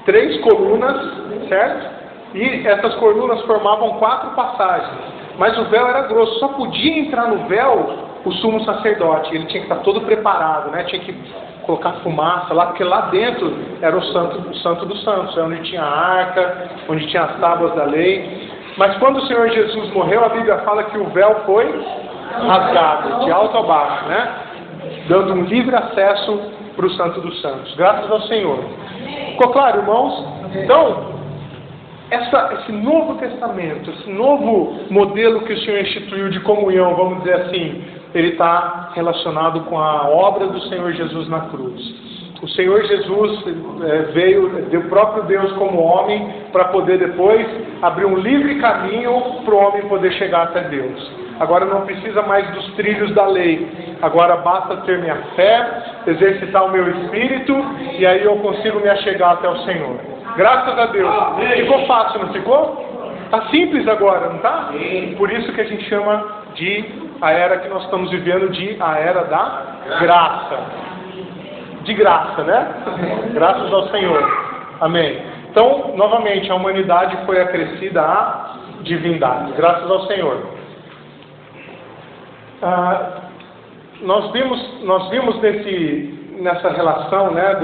A: 3 colunas, certo? E essas colunas formavam 4 passagens. Mas o véu era grosso, só podia entrar no véu o sumo sacerdote. Ele tinha que estar todo preparado, né? Tinha que colocar fumaça lá, porque lá dentro era o santo dos santos, onde tinha a arca, onde tinha as tábuas da lei. Mas quando o Senhor Jesus morreu, a Bíblia fala que o véu foi rasgado, de alto a baixo, né? Dando um livre acesso para o santo dos santos. Graças ao Senhor. Ficou claro, irmãos? Então, esse novo testamento, esse novo modelo que o Senhor instituiu de comunhão, vamos dizer assim, ele está relacionado com a obra do Senhor Jesus na cruz. O Senhor Jesus veio, deu o próprio Deus como homem, para poder depois abrir um livre caminho para o homem poder chegar até Deus. Agora não precisa mais dos trilhos da lei. Agora basta ter minha fé, exercitar o meu espírito, e aí eu consigo me achegar até o Senhor. Graças a Deus. Ficou fácil, não ficou? Está simples agora, não está? Por isso que a gente chama de a era que nós estamos vivendo de a era da graça. de graça, né? Graças ao Senhor. Amém. Então, novamente, a humanidade foi acrescida à divindade. Graças ao Senhor. Nós vimos nessa relação, né,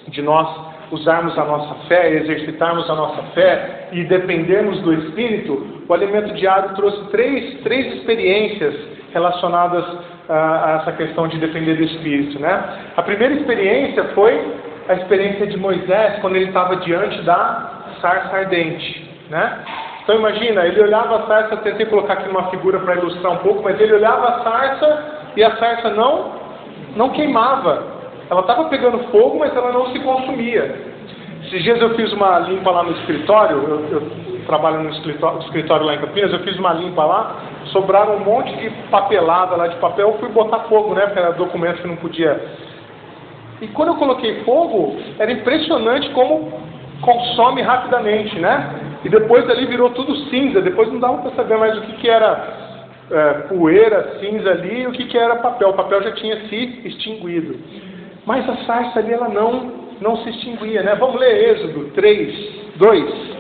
A: de nós usarmos a nossa fé, exercitarmos a nossa fé e dependermos do Espírito. O alimento diário trouxe três experiências relacionadas a essa questão de depender do Espírito, né? A primeira experiência foi a experiência de Moisés quando ele estava diante da sarça ardente, né? Então imagina, ele olhava a sarça, eu tentei colocar aqui uma figura para ilustrar um pouco, mas ele olhava a sarça e a sarça não queimava. Ela estava pegando fogo, mas ela não se consumia. Esses dias eu fiz uma limpa lá no escritório, eu trabalho no escritório lá em Campinas, eu fiz uma limpa lá, sobraram um monte de papelada lá de papel, eu fui botar fogo, né, porque era documento que não podia. E quando eu coloquei fogo, era impressionante como consome rapidamente, né? E depois ali virou tudo cinza, depois não dava para saber mais o que era poeira, cinza ali, e o que era papel. O papel já tinha se extinguido. Mas a sarça ali, ela não se extinguia, né? Vamos ler Êxodo 3, 2.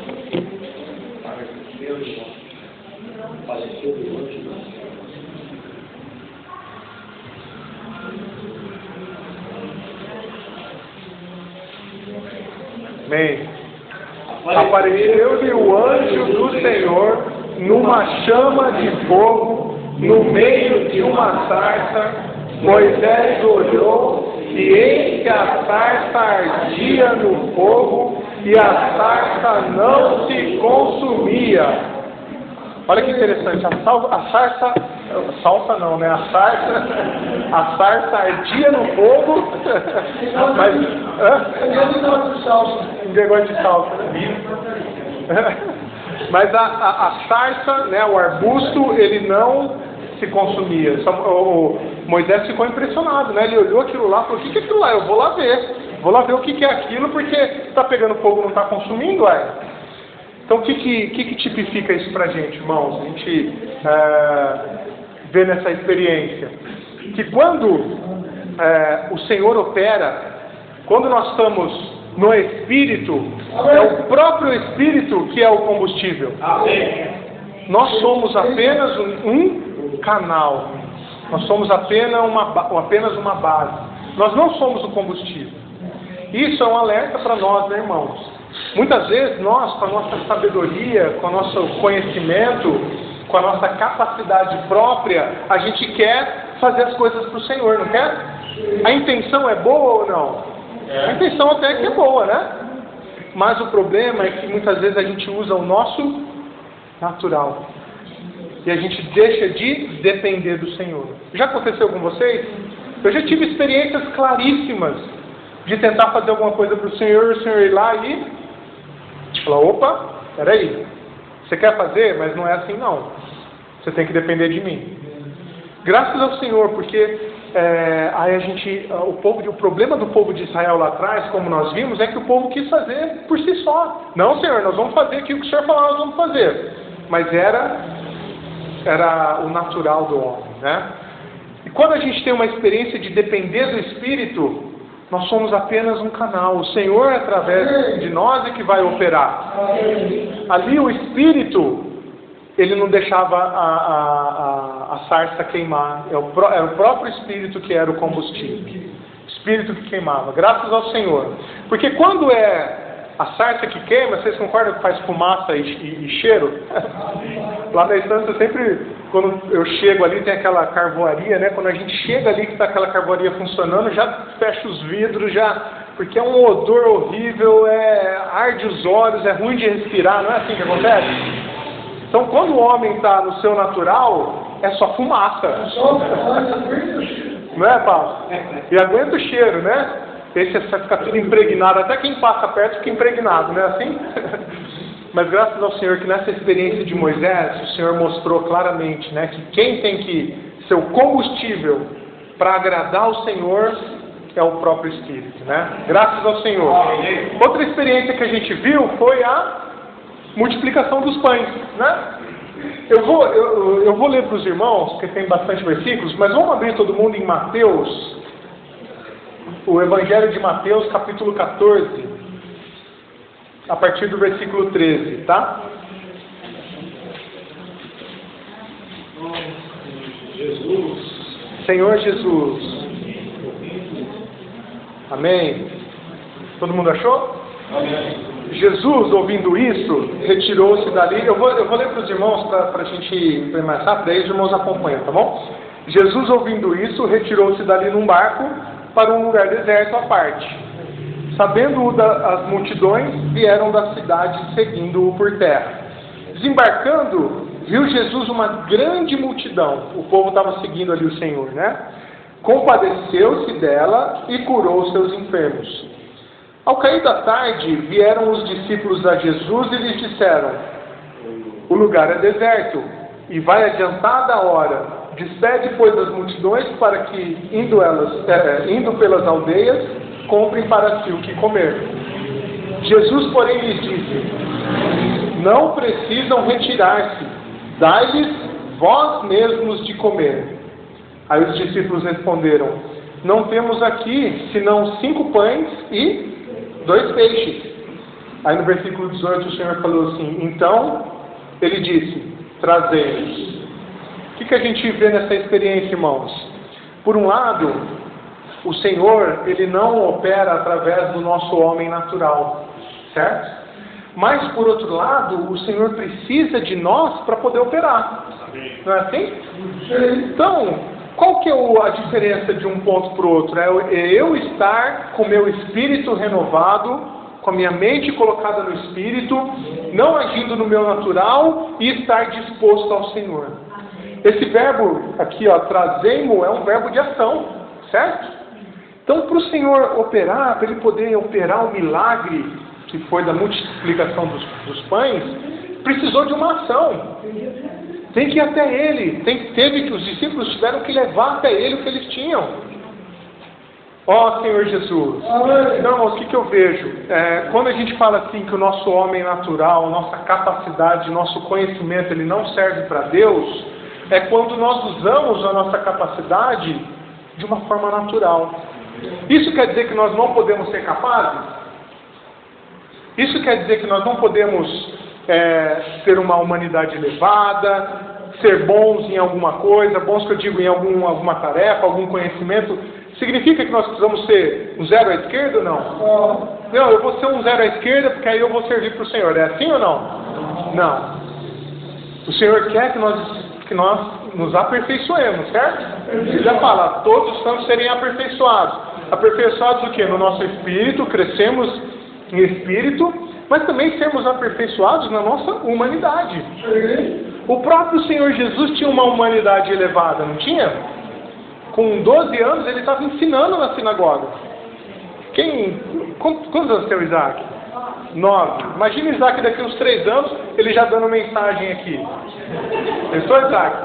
A: Amém. Apareceu-lhe o anjo do Senhor numa chama de fogo no meio de uma sarça. Moisés olhou e eis que a sarça ardia no fogo e a sarça não se consumia. Olha que interessante, a sarça ardia no fogo, mas negócio de salsa, né? Mas a sarça, né, o arbusto, ele não se consumia. O Moisés ficou impressionado, né? Ele olhou aquilo lá e falou: o que é aquilo lá? Eu vou lá ver o que é aquilo, porque está pegando fogo e não está consumindo, ué. Então, o que tipifica isso para a gente, irmãos? A gente vê nessa experiência que quando o Senhor opera, quando nós estamos no Espírito, é o próprio Espírito que é o combustível. Nós somos apenas um canal. Nós somos apenas uma base. Nós não somos o combustível. Isso é um alerta para nós, né, irmãos? Muitas vezes nós, com a nossa sabedoria, com o nosso conhecimento, com a nossa capacidade própria, a gente quer fazer as coisas para o Senhor, não quer? A intenção é boa ou não? A intenção até que é boa, né? Mas o problema é que muitas vezes a gente usa o nosso natural. E a gente deixa de depender do Senhor. Já aconteceu com vocês? Eu já tive experiências claríssimas de tentar fazer alguma coisa para o Senhor ir lá e falar: opa, peraí, você quer fazer, mas não é assim não. Você tem que depender de mim. Graças ao Senhor, porque aí o problema do povo de Israel lá atrás, como nós vimos, é que o povo quis fazer por si só. Não, Senhor, nós vamos fazer aquilo que o Senhor falou, nós vamos fazer. Mas era o natural do homem, né? E quando a gente tem uma experiência de depender do Espírito, nós somos apenas um canal. O Senhor, através de nós, é que vai operar. Ali o Espírito, ele não deixava a sarça queimar. Era o próprio Espírito que era o combustível. Espírito que queimava. Graças ao Senhor. Porque quando é a sarça que queima, vocês concordam que faz fumaça e cheiro? Lá na estância, sempre, quando eu chego ali, tem aquela carvoaria, né? Quando a gente chega ali, que está aquela carvoaria funcionando, já fecha os vidros, porque é um odor horrível, arde os olhos, é ruim de respirar, não é assim que acontece? Então, quando o homem está no seu natural, é só fumaça. Não é, Paulo? E aguenta o cheiro, né? Esse fica tudo impregnado, até quem passa perto fica impregnado, não é assim? Mas graças ao Senhor que nessa experiência de Moisés, o Senhor mostrou claramente, né, que quem tem que ser o combustível para agradar o Senhor é o próprio Espírito, né? Graças ao Senhor. Outra experiência que a gente viu foi a multiplicação dos pães, né? Eu vou ler para os irmãos, porque tem bastante versículos, mas vamos abrir todo mundo em Mateus o Evangelho de Mateus, capítulo 14, a partir do versículo 13, tá? Senhor Jesus. Amém. Todo mundo achou? Amém. Jesus, ouvindo isso, retirou-se dali. Eu vou ler para os irmãos para a gente ir mais rápido, aí os irmãos acompanham, tá bom? Jesus, ouvindo isso, retirou-se dali num barco para um lugar deserto à parte. Sabendo-o as multidões, vieram da cidade seguindo-o por terra. Desembarcando, viu Jesus uma grande multidão. O povo estava seguindo ali o Senhor, né? Compadeceu-se dela e curou os seus enfermos. Ao cair da tarde, vieram os discípulos a Jesus e lhes disseram: o lugar é deserto e vai adiantada a hora. Despede, pois, as multidões para que, indo pelas aldeias, comprem para si o que comer. Jesus, porém, lhes disse: não precisam retirar-se, dai-lhes vós mesmos de comer. Aí os discípulos responderam: não temos aqui senão 5 pães e 2 peixes. Aí no versículo 18 o Senhor falou assim: então ele disse: trazei-nos. O que a gente vê nessa experiência, irmãos? Por um lado, o Senhor, ele não opera através do nosso homem natural, certo? Mas por outro lado, o Senhor precisa de nós para poder operar. Não é assim? Então, qual que é a diferença de um ponto para o outro? É eu estar com meu espírito renovado, com a minha mente colocada no espírito, não agindo no meu natural e estar disposto ao Senhor. Esse verbo aqui, ó, trazei-mo, é um verbo de ação, certo? Então, para o Senhor operar, para Ele poder operar o milagre que foi da multiplicação dos pães, precisou de uma ação. Tem que ir até Ele. Os discípulos tiveram que levar até Ele o que eles tinham. Ó Senhor Jesus. Não, o que eu vejo? Quando a gente fala assim que o nosso homem natural, nossa capacidade, nosso conhecimento, ele não serve para Deus, é quando nós usamos a nossa capacidade de uma forma natural. Isso quer dizer que nós não podemos ser capazes? Isso quer dizer que nós não podemos ter uma humanidade elevada, ser bons em alguma coisa, bons que eu digo em alguma tarefa, algum conhecimento? Significa que nós precisamos ser um 0 à esquerda ou não? Não, eu vou ser um 0 à esquerda porque aí eu vou servir para o Senhor. É assim ou não? Não. O Senhor quer que nós nos aperfeiçoemos, certo? Ele já fala, todos os santos serem aperfeiçoados. Aperfeiçoados o quê? No nosso espírito, crescemos em espírito, mas também sermos aperfeiçoados na nossa humanidade. O próprio Senhor Jesus tinha uma humanidade elevada, não tinha? Com 12 anos ele estava ensinando na sinagoga. Quantos anos tem o Isaac? 9. Imagina Isaac daqui a uns 3 anos, ele já dando mensagem aqui. Pensou, Isaac?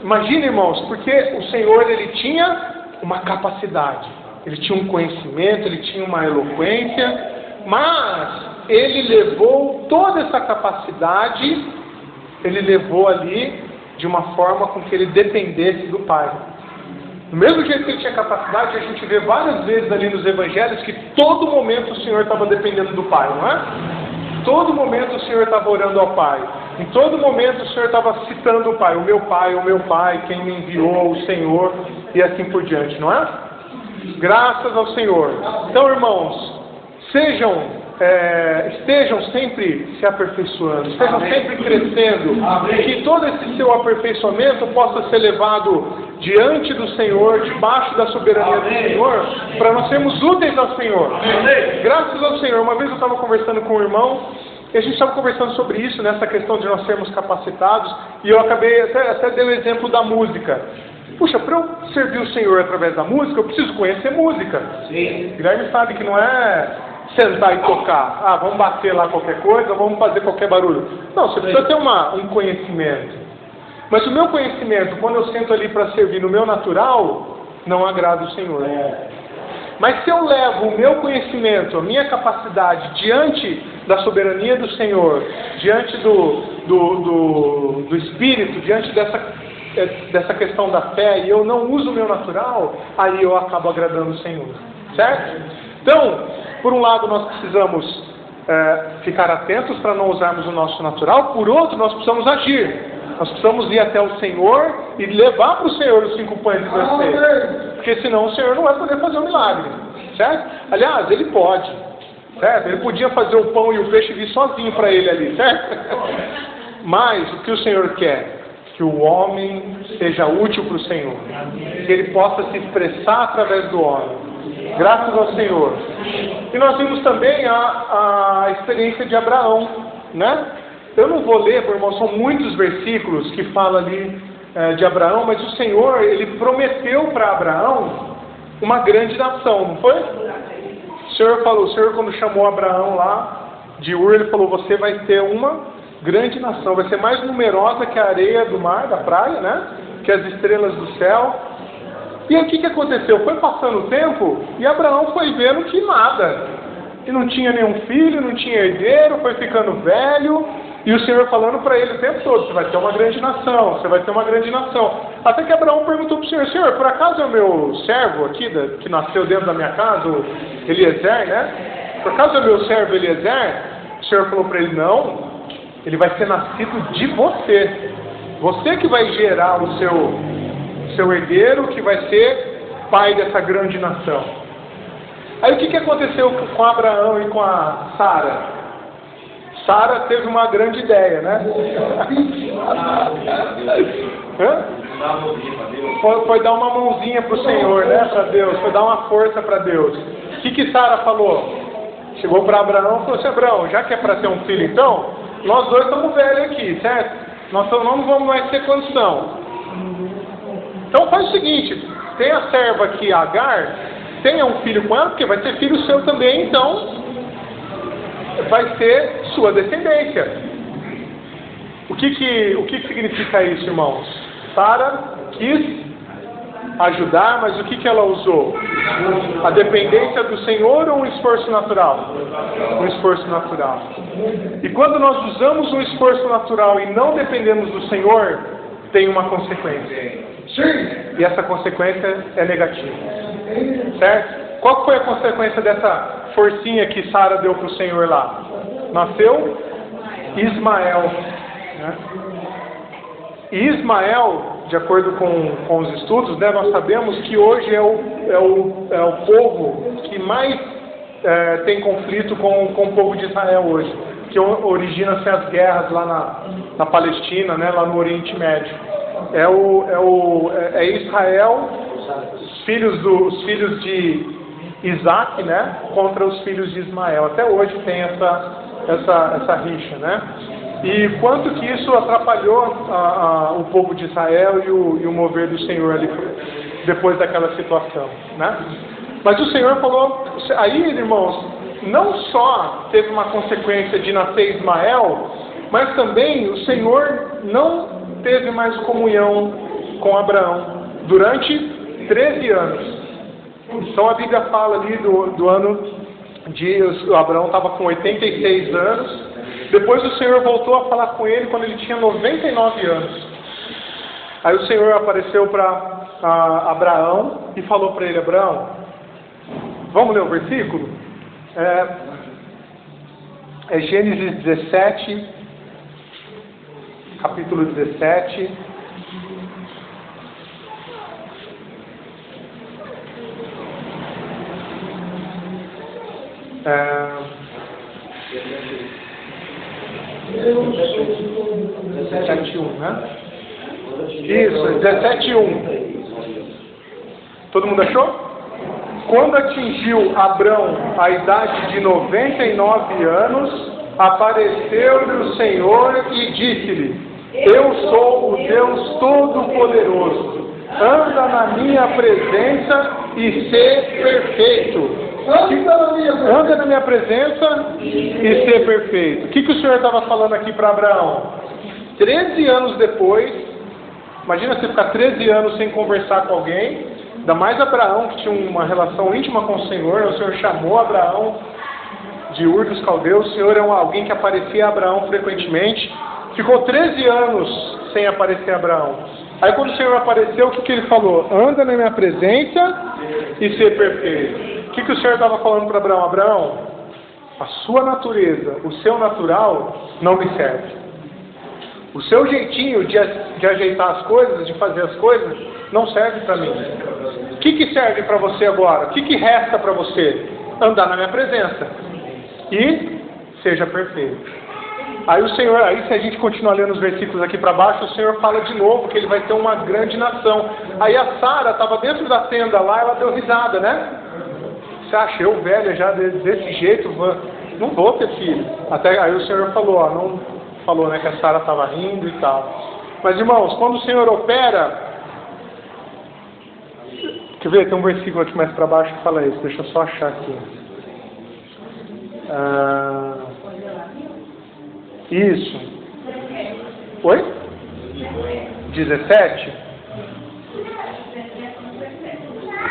A: Imagina, irmãos, porque o Senhor, ele tinha uma capacidade, ele tinha um conhecimento, ele tinha uma eloquência, mas ele levou toda essa capacidade, ele levou ali de uma forma com que ele dependesse do Pai. Do mesmo jeito que ele tinha capacidade, a gente vê várias vezes ali nos evangelhos que todo momento o Senhor estava dependendo do Pai, não é? Todo momento o Senhor estava orando ao Pai. Em todo momento o Senhor estava citando o Pai, o meu Pai, quem me enviou, o Senhor, e assim por diante, não é? Graças ao Senhor. Então, irmãos, estejam sempre se aperfeiçoando, estejam sempre crescendo, que todo esse seu aperfeiçoamento possa ser levado diante do Senhor, debaixo da soberania do Senhor, para nós sermos úteis ao Senhor. Graças ao Senhor. Uma vez eu estava conversando com um irmão, e a gente estava conversando sobre isso, nessa questão de nós sermos capacitados, e eu acabei, até dei o exemplo da música. Puxa, para eu servir o Senhor através da música, eu preciso conhecer música. Sim. Guilherme sabe que não é sentar e tocar. Vamos bater lá qualquer coisa, vamos fazer qualquer barulho. Não, você precisa ter um conhecimento. Mas o meu conhecimento, quando eu sento ali para servir no meu natural, não agrada o Senhor. Mas se eu levo o meu conhecimento, a minha capacidade diante da soberania do Senhor, diante do Espírito, diante dessa questão da fé e eu não uso o meu natural, aí eu acabo agradando o Senhor, certo? Então, por um lado nós precisamos ficar atentos para não usarmos o nosso natural, por outro nós precisamos agir. Nós precisamos ir até o Senhor e levar para o Senhor os 5 pães e 2 peixes, porque senão o Senhor não vai poder fazer o milagre, certo? Aliás, Ele pode, certo? Ele podia fazer o pão e o peixe vir sozinho para Ele ali, certo? Mas o que o Senhor quer? Que o homem seja útil para o Senhor, que ele possa se expressar através do homem. Graças ao Senhor. E nós vimos também a experiência de Abraão, né? Eu não vou ler, meu irmão, são muitos versículos que falam ali de Abraão, mas o Senhor, Ele prometeu para Abraão uma grande nação, não foi? O Senhor quando chamou Abraão lá de Ur, Ele falou, você vai ter uma grande nação, vai ser mais numerosa que a areia do mar, da praia, né? Que as estrelas do céu. E aí o que aconteceu? Foi passando o tempo e Abraão foi vendo que nada. E não tinha nenhum filho, não tinha herdeiro, foi ficando velho. E o Senhor falando para ele o tempo todo, você vai ter uma grande nação, você vai ter uma grande nação. Até que Abraão perguntou para o Senhor, Senhor, por acaso é o meu servo aqui, que nasceu dentro da minha casa, o Eliezer, né? Por acaso é o meu servo Eliezer? O Senhor falou para ele, não, ele vai ser nascido de você. Você que vai gerar o seu herdeiro, que vai ser pai dessa grande nação. Aí o que aconteceu com Abraão e com a Sara? Sara teve uma grande ideia, né? Foi dar uma mãozinha para o Senhor, né? Para Deus, foi dar uma força para Deus. O que Sara falou? Chegou para Abraão e falou assim, Abraão, já que é para ter um filho então, nós dois estamos velhos aqui, certo? Nós não vamos mais ter condição. Então faz o seguinte, tem a serva aqui, Agar, tenha um filho com ela, porque vai ser filho seu também, então vai ser sua descendência. O que significa isso, irmãos? Sara quis ajudar, mas o que ela usou? A dependência do Senhor ou um esforço natural? Um esforço natural. E quando nós usamos um esforço natural e não dependemos do Senhor, tem uma consequência. E essa consequência é negativa. Certo? Qual foi a consequência dessa forcinha que Sara deu para o Senhor lá? Nasceu Ismael. Né? E Ismael, de acordo com os estudos, né, nós sabemos que hoje é o povo que mais tem conflito com o povo de Israel hoje, que origina-se as guerras lá na Palestina, né, lá no Oriente Médio. É Israel, os filhos de Isaac, né, contra os filhos de Ismael. Até hoje tem essa rixa, né? E quanto que isso atrapalhou o povo de Israel e o mover do Senhor ali depois daquela situação, né? Mas o Senhor falou, aí, irmãos, não só teve uma consequência de nascer Ismael, mas também o Senhor não teve mais comunhão com Abraão durante 13 anos. Então a Bíblia fala ali do ano de Abraão estava com 86 anos. Depois o Senhor voltou a falar com ele quando ele tinha 99 anos. Aí o Senhor apareceu para Abraão e falou para ele, Abraão, vamos ler o versículo? É Gênesis 17, capítulo 17.
C: Eu 17:1,
A: né? Isso, 17:1. Todo mundo achou? Quando atingiu Abrão a idade de 99 anos, apareceu-lhe o Senhor e disse-lhe: Eu sou o Deus Todo-Poderoso. Anda na minha presença e sê perfeito. Anda na minha presença e ser perfeito. O que o Senhor estava falando aqui para Abraão? 13 anos depois, imagina você ficar 13 anos sem conversar com alguém, ainda mais Abraão, que tinha uma relação íntima com o Senhor chamou Abraão de Ur dos Caldeus, o Senhor é alguém que aparecia a Abraão frequentemente, ficou 13 anos sem aparecer a Abraão. Aí quando o Senhor apareceu, o que ele falou? Anda na minha presença e ser perfeito. O que o Senhor estava falando para Abraão? Abraão, a sua natureza, o seu natural não me serve. O seu jeitinho de ajeitar as coisas, de fazer as coisas, não serve para mim. O que serve para você agora? O que resta para você? Andar na minha presença e seja perfeito. Aí o Senhor, se a gente continuar lendo os versículos aqui para baixo, o Senhor fala de novo que ele vai ter uma grande nação. Aí a Sara estava dentro da tenda lá, ela deu risada, né? Você acha, eu velha já desse jeito, não vou ter filho. Até aí o Senhor falou, não falou, né, que a Sara estava rindo e tal. Mas irmãos, quando o Senhor opera, quer ver, tem um versículo aqui mais para baixo que fala isso, deixa eu só achar aqui. Isso. Oi? 17?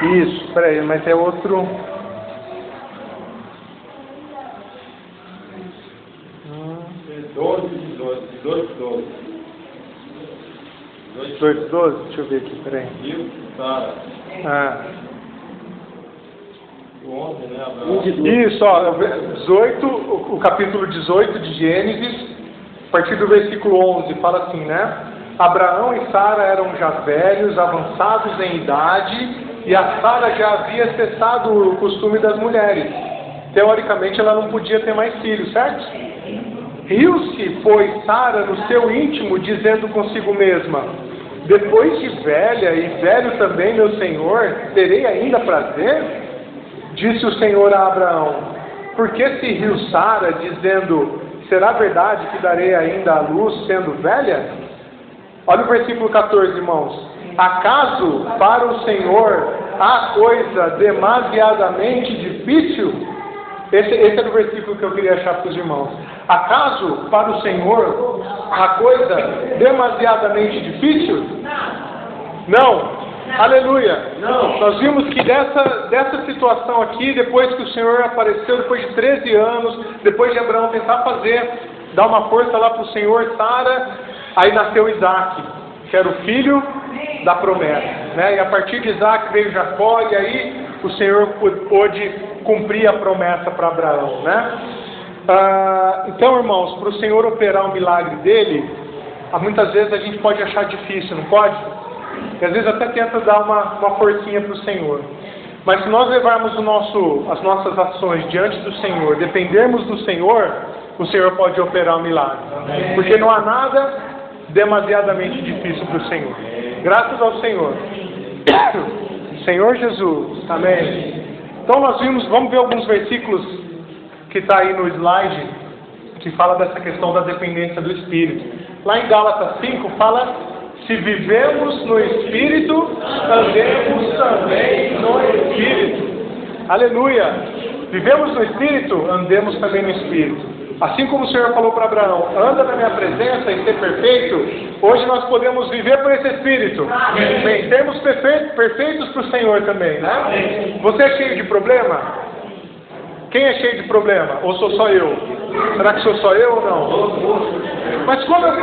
A: Isso, peraí, mas é outro. 12, deixa eu ver aqui, peraí. Isso, ó, 18, o capítulo 18 de Gênesis, a partir do versículo 11, fala assim, né? Abraão e Sara eram já velhos, avançados em idade, e a Sara já havia cessado o costume das mulheres. Teoricamente, ela não podia ter mais filhos, certo? Riu-se, pois, Sara no seu íntimo, dizendo consigo mesma: depois de velha e velho também, meu senhor, terei ainda prazer? Disse o Senhor a Abraão: por que se riu Sara, dizendo: será verdade que darei ainda à luz, sendo velha? Olha o versículo 14, irmãos. Acaso para o Senhor há coisa demasiadamente difícil? Esse era o versículo que eu queria achar para os irmãos. Acaso para o Senhor há coisa demasiadamente difícil? Não. Aleluia. Não. Nós vimos que dessa situação aqui, depois que o Senhor apareceu, depois de 13 anos, depois de Abraão tentar dar uma força lá para o Senhor, Sara, aí nasceu Isaac, que era o filho da promessa, né? E a partir de Isaac veio Jacó, e aí o Senhor pôde cumprir a promessa para Abraão, né? Então, irmãos, para o Senhor operar o milagre dele, muitas vezes a gente pode achar difícil, não pode? E às vezes até tenta dar uma forcinha para o Senhor. Mas se nós levarmos as nossas ações diante do Senhor, dependermos do Senhor, o Senhor pode operar o milagre. Porque não há nada demasiadamente difícil para o Senhor. Graças ao Senhor. Senhor Jesus. Amém. Então nós vamos ver alguns versículos que está aí no slide, que fala dessa questão da dependência do Espírito. Lá em Gálatas 5 fala: se vivemos no Espírito, andemos também no Espírito. Aleluia! Vivemos no Espírito, andemos também no Espírito. Assim como o Senhor falou para Abraão: anda na minha presença e ser perfeito, hoje nós podemos viver por esse Espírito. Bem, termos perfeitos para o Senhor também, né? Você é cheio de problema? Quem é cheio de problema? Ou sou só eu? Será que sou só eu ou não? Mas como eu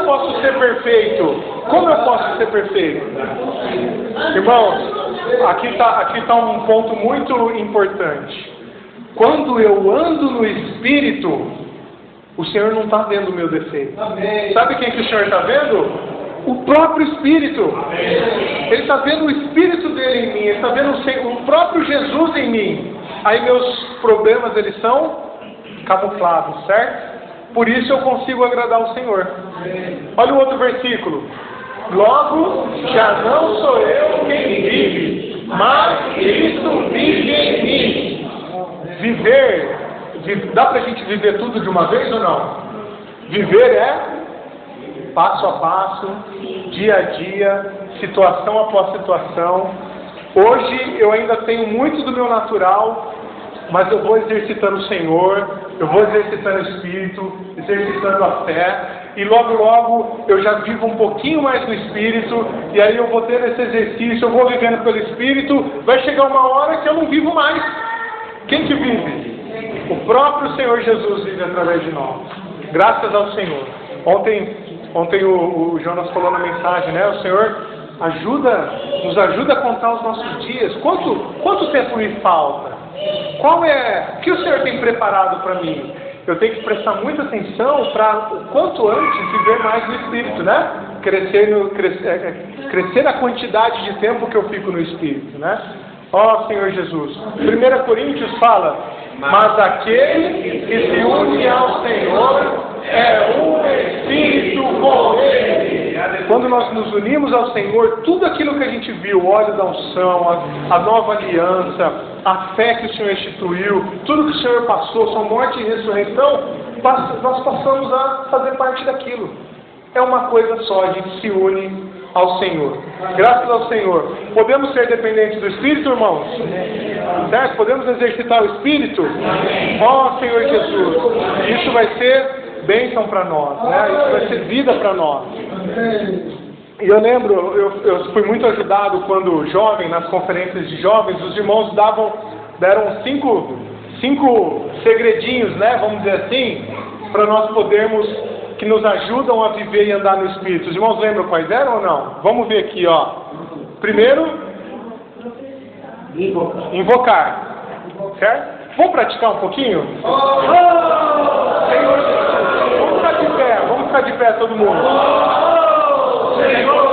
A: posso ser perfeito? Como eu posso ser perfeito? Irmãos, aqui tá um ponto muito importante. Quando eu ando no Espírito, o Senhor não está vendo o meu defeito. Amém. Sabe quem que o Senhor está vendo? O próprio Espírito. Amém. Ele está vendo o Espírito dele em mim. Ele está vendo o próprio Jesus em mim. Aí meus problemas, eles são camuflados, certo? Por isso eu consigo agradar o Senhor. Amém. Olha o outro versículo. Logo, já não sou eu quem vive, mas Cristo vive em mim. Dá pra gente viver tudo de uma vez ou não? Viver é passo a passo, dia a dia, situação após situação. Hoje eu ainda tenho muito do meu natural, mas eu vou exercitando o Senhor, eu vou exercitando o Espírito, exercitando a fé, e logo eu já vivo um pouquinho mais no Espírito, e aí eu vou tendo esse exercício, eu vou vivendo pelo Espírito, vai chegar uma hora que eu não vivo mais. Quem que vive? O próprio Senhor Jesus vive através de nós. Graças ao Senhor. Ontem ontem o Jonas falou na mensagem, né? O Senhor nos ajuda a contar os nossos dias. Quanto tempo me falta? O que o Senhor tem preparado para mim? Eu tenho que prestar muita atenção para o quanto antes viver mais no Espírito, né? Crescer na quantidade de tempo que eu fico no Espírito, né? Ó Senhor Jesus. 1 Coríntios fala: mas aquele que se une ao Senhor é um Espírito com Ele. Quando nós nos unimos ao Senhor, tudo aquilo que a gente viu, o óleo da unção, a nova aliança, a fé que o Senhor instituiu, tudo que o Senhor passou, sua morte e ressurreição, nós passamos a fazer parte daquilo. É uma coisa só, a gente se une ao Senhor. Graças ao Senhor. Podemos ser dependentes do Espírito, irmãos? Certo? Podemos exercitar o Espírito? Ó Senhor Jesus, isso vai ser bênção para nós, né? Isso vai ser vida para nós. E eu lembro, eu fui muito ajudado quando jovem, nas conferências de jovens, os irmãos deram cinco segredinhos, né? Vamos dizer assim, para nós podermos, que nos ajudam a viver e andar no Espírito. Os irmãos lembram quais eram ou não? Vamos ver aqui, ó. Primeiro, invocar. Certo? Vamos praticar um pouquinho? Senhor, vamos ficar de pé todo mundo. Senhor,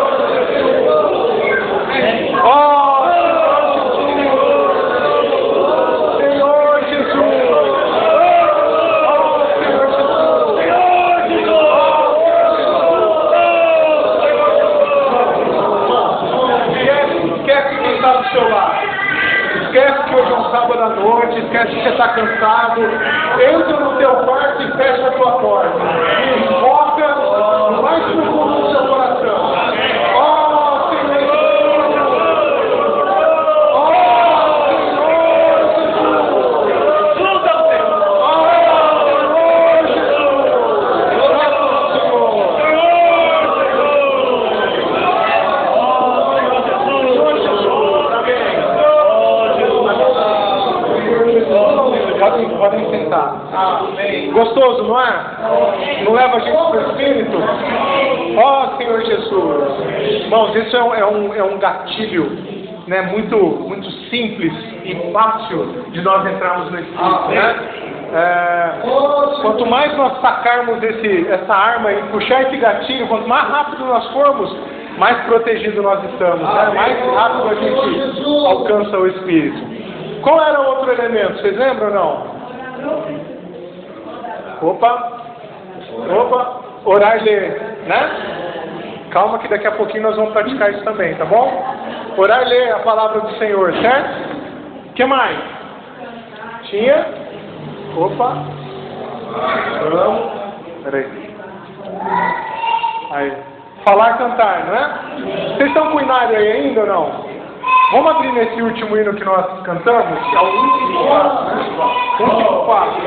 A: esquece que hoje é um sábado à noite, esquece que você está cansado, entra no teu quarto e fecha a tua porta. E invoca no mais profundo do seu coração. Ó Senhor Jesus! Ó Senhor Jesus! Luta o Senhor! Ó Podem sentar. Gostoso, não é? Não leva a gente para o Espírito? Ó Senhor Jesus! Irmãos, isso é um gatilho, né, muito simples e fácil de nós entrarmos no Espírito, né? Quanto mais nós sacarmos essa arma e puxar esse gatilho, quanto mais rápido nós formos, mais protegido nós estamos, né? Mais rápido a gente alcança o Espírito. Qual era o outro elemento? Vocês lembram ou não? Opa, orar e ler, né? Calma que daqui a pouquinho nós vamos praticar isso também, tá bom? Orar e ler a palavra do Senhor, certo? O que mais? Tinha? Opa. Vamos. Peraí. Aí. Falar e cantar, não é? Vocês estão com o inário aí ainda ou não? Vamos abrir nesse último hino que nós cantamos? É o 154, né? 154.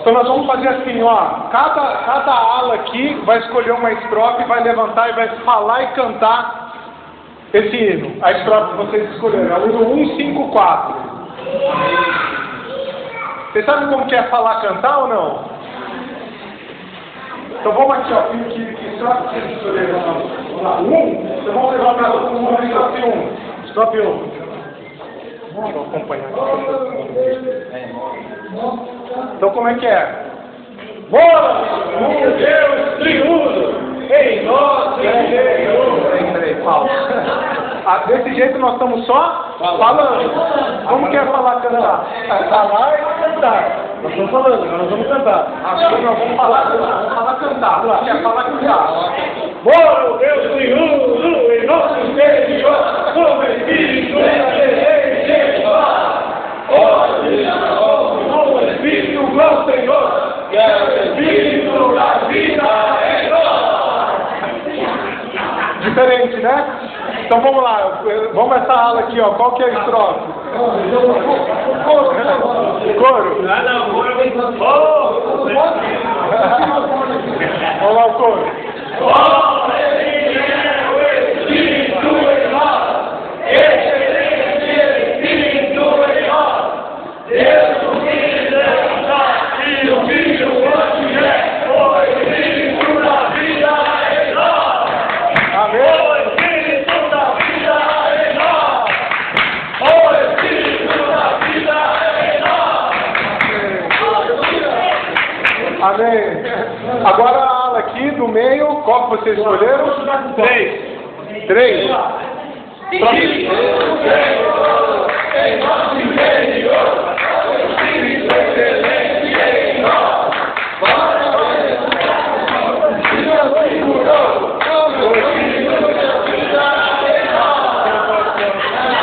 A: Então nós vamos fazer assim, ó. Cada ala aqui vai escolher uma estrofe, vai levantar e vai falar e cantar esse hino. A estrofe que vocês escolheram. É o hino 154. Vocês sabem como que é falar cantar ou não? Então vamos aqui, ó. Que estrofe vocês escolheram? Vamos lá. 1. Então vamos levar para todo mundo a estrofe 1. Stop 1. Deixa eu acompanhar aqui. Então como é que é? Bora! Um Deus triuno! Em nós, Peraí, pausa. Desse jeito nós estamos só falando. Como que é falar cantar? Falar e cantar. Nós estamos falando, agora nós vamos cantar. Agora nós vamos falar cantar. Quer falar cantar? Bora, Deus triuno! Em nosso interior, como Espírito como Espírito do Senhor, que é o Espírito da vida é nós. Diferente, né? Então vamos lá, vamos essa aula aqui, ó. Qual que é a estrofe? Coro? Não, coro. Vamos lá o coro. Deus, o Filho, e o Filho, onde é o Espírito da vida. aqui do meio, qual que vocês escolheram? 3. 3.
D: Em nosso interior, o Espírito excelente em nós.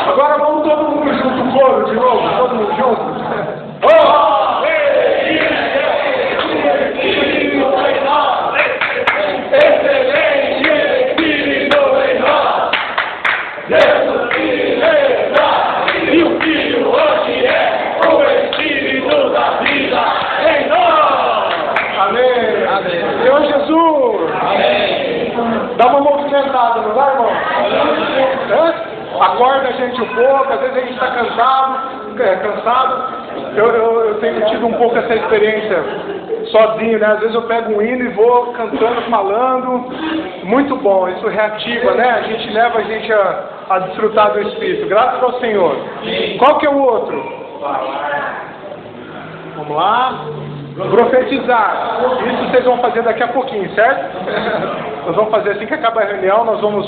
A: Agora vamos todo mundo junto, o coro de novo, todo mundo junto.
D: Excelente Espírito em nós. Deus que reina, e o Filho hoje é o Espírito da vida em nós.
A: Amém. Amém. Senhor Jesus.
D: Amém.
A: Dá uma movimentada, não dá, irmão? É? Acorda a gente um pouco, às vezes a gente está cansado. Eu tenho tido um pouco essa experiência sozinho, né? Às vezes eu pego um hino e vou cantando, falando. Muito bom, isso reativa, né? A gente leva a gente a desfrutar do Espírito. Graças ao Senhor. Qual que é o outro? Vamos lá. Profetizar. Isso vocês vão fazer daqui a pouquinho, certo? Nós vamos fazer assim que acabar a reunião, nós vamos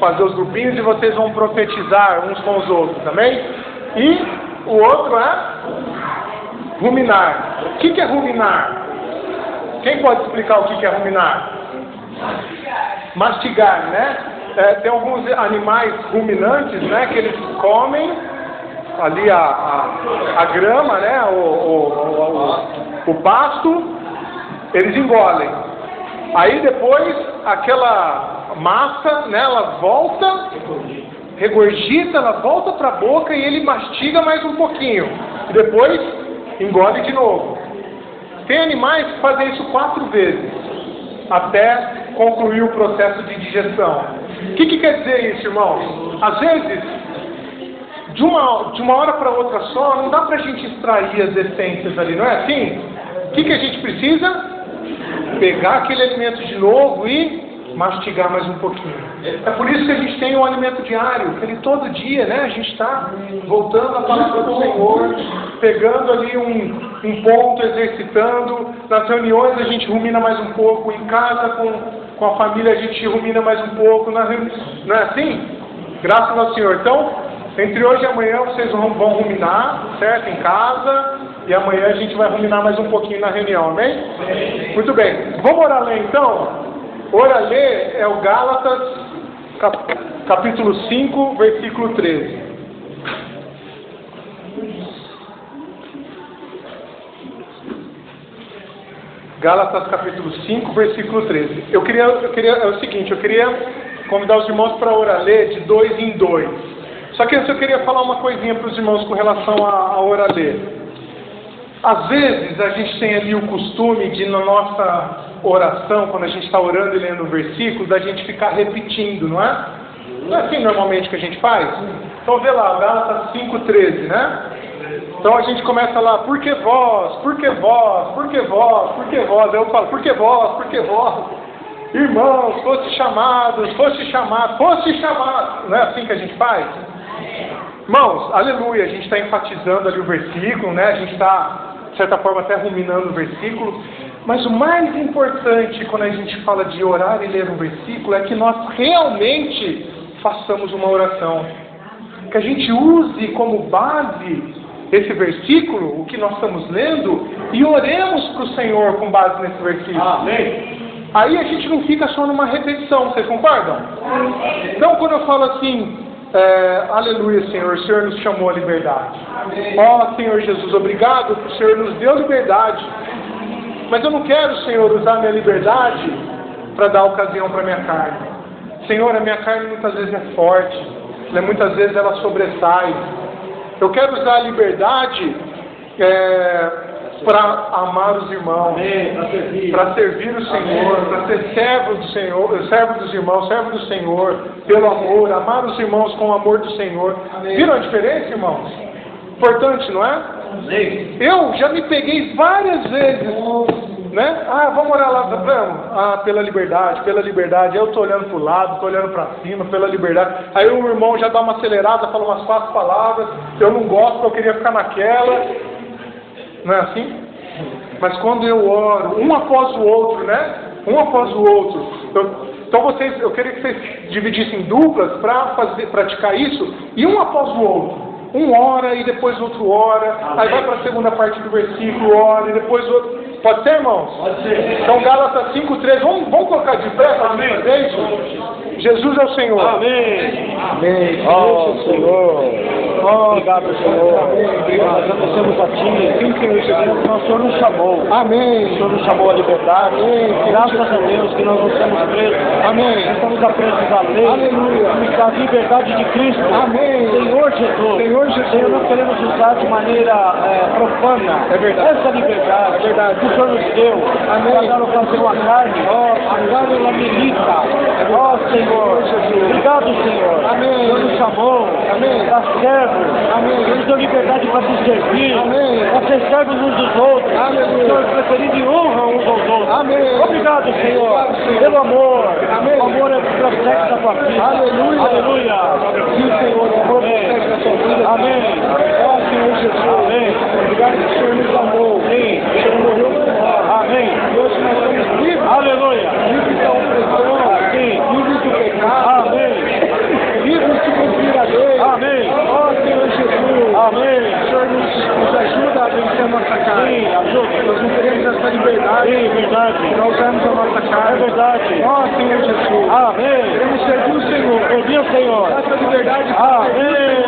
A: fazer os grupinhos e vocês vão profetizar uns com os outros, também? E o outro é ruminar. O que é ruminar? Quem pode explicar o que é ruminar? Mastigar, né? Tem alguns animais ruminantes, né? Que eles comem ali a grama, né? O pasto, eles engolem. Aí depois aquela massa, né? Ela volta, regurgita, ela volta para a boca e ele mastiga mais um pouquinho. E depois engole de novo. Tem animais que fazem isso 4 vezes até concluir o processo de digestão. O que quer dizer isso, irmãos? Às vezes, de uma hora para outra só, não dá para a gente extrair as essências ali, não é assim? O que a gente precisa? Pegar aquele alimento de novo e mastigar mais um pouquinho. É por isso que a gente tem um alimento diário, que ele todo dia, né, a gente está voltando a palavra do Senhor, pegando ali um ponto, exercitando. Nas reuniões a gente rumina mais um pouco, em casa com a família a gente rumina mais um pouco, não é assim? Graças ao Senhor. Então, entre hoje e amanhã vocês vão ruminar, certo? Em casa, e amanhã a gente vai ruminar mais um pouquinho na reunião, amém? Muito bem. Vamos orar ler então? Oralê é o Gálatas, capítulo 5, versículo 13. Gálatas, capítulo 5, versículo 13. Eu queria é o seguinte, eu queria convidar os irmãos para oralê de 2 em 2. Só que antes eu queria falar uma coisinha para os irmãos com relação a oralê. Às vezes a gente tem ali o costume de, na nossa oração, quando a gente está orando e lendo o versículo, da gente ficar repetindo, não é? Não é assim normalmente que a gente faz? Então vê lá, Gálatas 5,13, né? Então a gente começa lá, por que vós, por que vós, por que vós, por que vós? Aí eu falo, por que vós, irmãos, foste chamados, não é assim que a gente faz? Irmãos, aleluia, a gente está enfatizando ali o versículo, né? A gente está, de certa forma, até ruminando o versículo, mas o mais importante quando a gente fala de orar e ler um versículo é que nós realmente façamos uma oração, que a gente use como base esse versículo, o que nós estamos lendo, e oremos para o Senhor com base nesse versículo. Amém. Aí a gente não fica só numa repetição, vocês concordam? Então quando eu falo assim, aleluia, Senhor, o Senhor nos chamou à liberdade. Ó, Senhor Jesus, obrigado, o Senhor nos deu liberdade. Mas eu não quero, Senhor, usar a minha liberdade para dar ocasião para a minha carne. Senhor, a minha carne muitas vezes é forte, muitas vezes ela sobressai. Eu quero usar a liberdade para amar os irmãos, para servir o Senhor, para ser servo do Senhor, servo dos irmãos, servo do Senhor, pelo amor, amar os irmãos com o amor do Senhor. Viram a diferença, irmãos? Importante, não é? Eu já me peguei várias vezes, né? Vamos orar lá, vamos? Pela liberdade. Aí eu estou olhando para o lado, estou olhando para cima, pela liberdade. Aí o irmão já dá uma acelerada, fala umas 4 palavras, eu não gosto, eu queria ficar naquela. Não é assim? Mas quando eu oro, um após o outro, né? Um após o outro. Então eu queria que vocês dividissem em duplas para praticar isso, e um após o outro. Um ora e depois outro ora, aí vai para a segunda parte do versículo, ora e depois outro. Pode ser, irmãos?
D: Pode ser.
A: Então Gálatas 5:3, vamos colocar de pé para fazer isso? Jesus é o Senhor.
D: Amém.
C: Amém.
D: Ó Senhor. Obrigado, Senhor. Nós agradecemos a Ti.
A: Sim, Senhor Jesus.
D: O Senhor nos chamou.
A: Amém.
D: O Senhor nos chamou à liberdade. Graças a Deus que nós não estamos presos.
A: Amém.
D: Nós estamos presos à lei.
A: Aleluia.
D: Da liberdade de Cristo.
A: Amém.
D: Senhor Jesus.
A: Senhor Jesus.
D: Senhor, nós queremos usar de maneira profana.
A: É verdade.
D: Essa liberdade.
A: É verdade.
D: Que o Senhor nos deu.
A: Amém.
D: Para fazer uma carne. A carne ela milita. Ó Senhor Jesus. Obrigado, Senhor.
A: Amém.
D: O Senhor nos chamou.
A: Amém.
D: Para servos.
A: Amém.
D: O Senhor nos deu liberdade para se servir.
A: Amém.
D: Para ser servos uns dos outros.
A: Aleluia.
D: O Senhor preferido e honra uns aos outros.
A: Amém.
D: Obrigado, Senhor.
A: Obrigado, Senhor.
D: Pelo amor.
A: Amém.
D: O amor é o processo da tua vida.
A: Aleluia.
D: Aleluia.
A: Sim, Senhor, o amor protege a sua vida.
D: Amém.
A: Ó Senhor Jesus.
D: Amém.
A: Obrigado que o Senhor nos amou.
D: Sim.
A: O Senhor morreu por nós.
D: Amém.
A: E hoje nós somos livres.
D: Aleluia.
A: Livres da opressão.
D: Sim.
A: Livres do pecado.
D: Amém.
A: Livres de cumprir a lei.
D: Amém.
A: Ó Senhor Jesus.
D: Amém.
A: O Senhor nos ajuda a vencer a nossa carne.
D: Sim, ajuda.
A: Nós não queremos essa liberdade.
D: Sim, verdade.
A: Nós usamos a nossa
D: É
A: carne.
D: verdade.
A: Ó Senhor Jesus.
D: Amém.
A: Queremos servir o Senhor.
D: Servir o Senhor.
A: Essa liberdade.
D: Amém.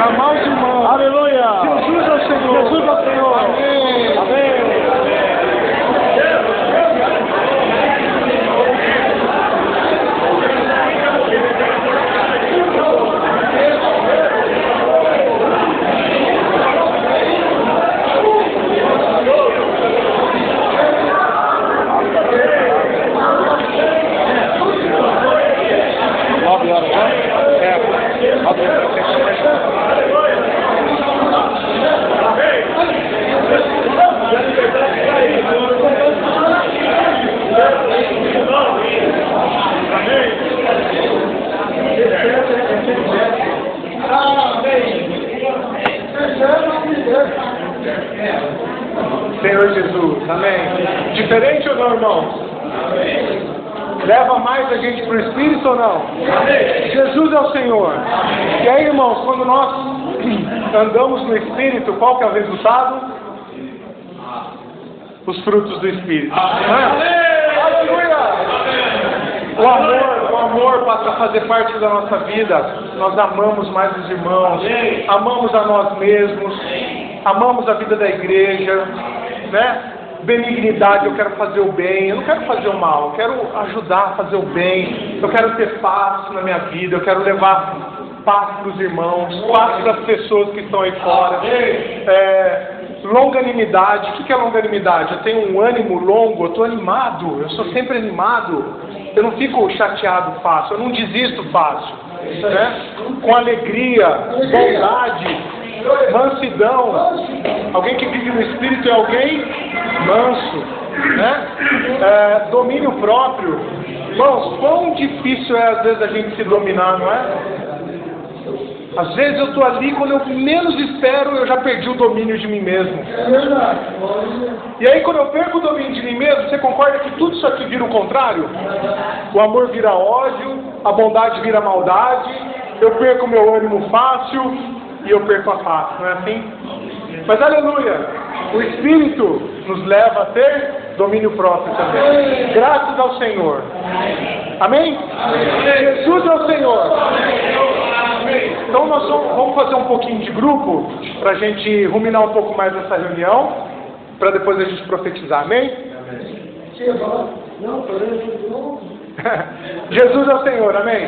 A: Amar os irmãos.
D: Aleluia.
A: Jesus é o Senhor.
D: Jesus é o Senhor.
A: Amém.
D: Amém.
A: Senhor Jesus, amém. Diferente ou não, irmãos? Leva mais a gente para o Espírito ou não? Jesus é o Senhor. E aí, irmãos, quando nós andamos no Espírito, qual que é o resultado? Os frutos do Espírito. Aleluia! O amor passa a fazer parte da nossa vida. Nós amamos mais os irmãos, amamos a nós mesmos, amamos a vida da igreja, né? Benignidade, eu quero fazer o bem, eu não quero fazer o mal, eu quero ajudar a fazer o bem, eu quero ter paz na minha vida, eu quero levar paz para os irmãos, paz para as pessoas que estão aí fora. Longanimidade, o que é longanimidade? Eu tenho um ânimo longo, eu estou animado, eu sou sempre animado, eu não fico chateado fácil, eu não desisto fácil, né? Com alegria, bondade, mansidão. Alguém que vive no Espírito é alguém manso, né? Domínio próprio. Irmãos, quão difícil é às vezes a gente se dominar, não é? Às vezes eu estou ali, quando eu menos espero, eu já perdi o domínio de mim mesmo. E aí quando eu perco o domínio de mim mesmo, você concorda que tudo isso aqui vira o contrário? O amor vira ódio, a bondade vira maldade, eu perco o meu ânimo fácil e eu perco a paz, não é assim? Mas aleluia, o Espírito nos leva a ter domínio próprio também. Graças ao Senhor. Amém? Jesus é o Senhor. Então nós vamos fazer um pouquinho de grupo para a gente ruminar um pouco mais nessa reunião, para depois a gente profetizar. Amém? Jesus é o Senhor. Amém?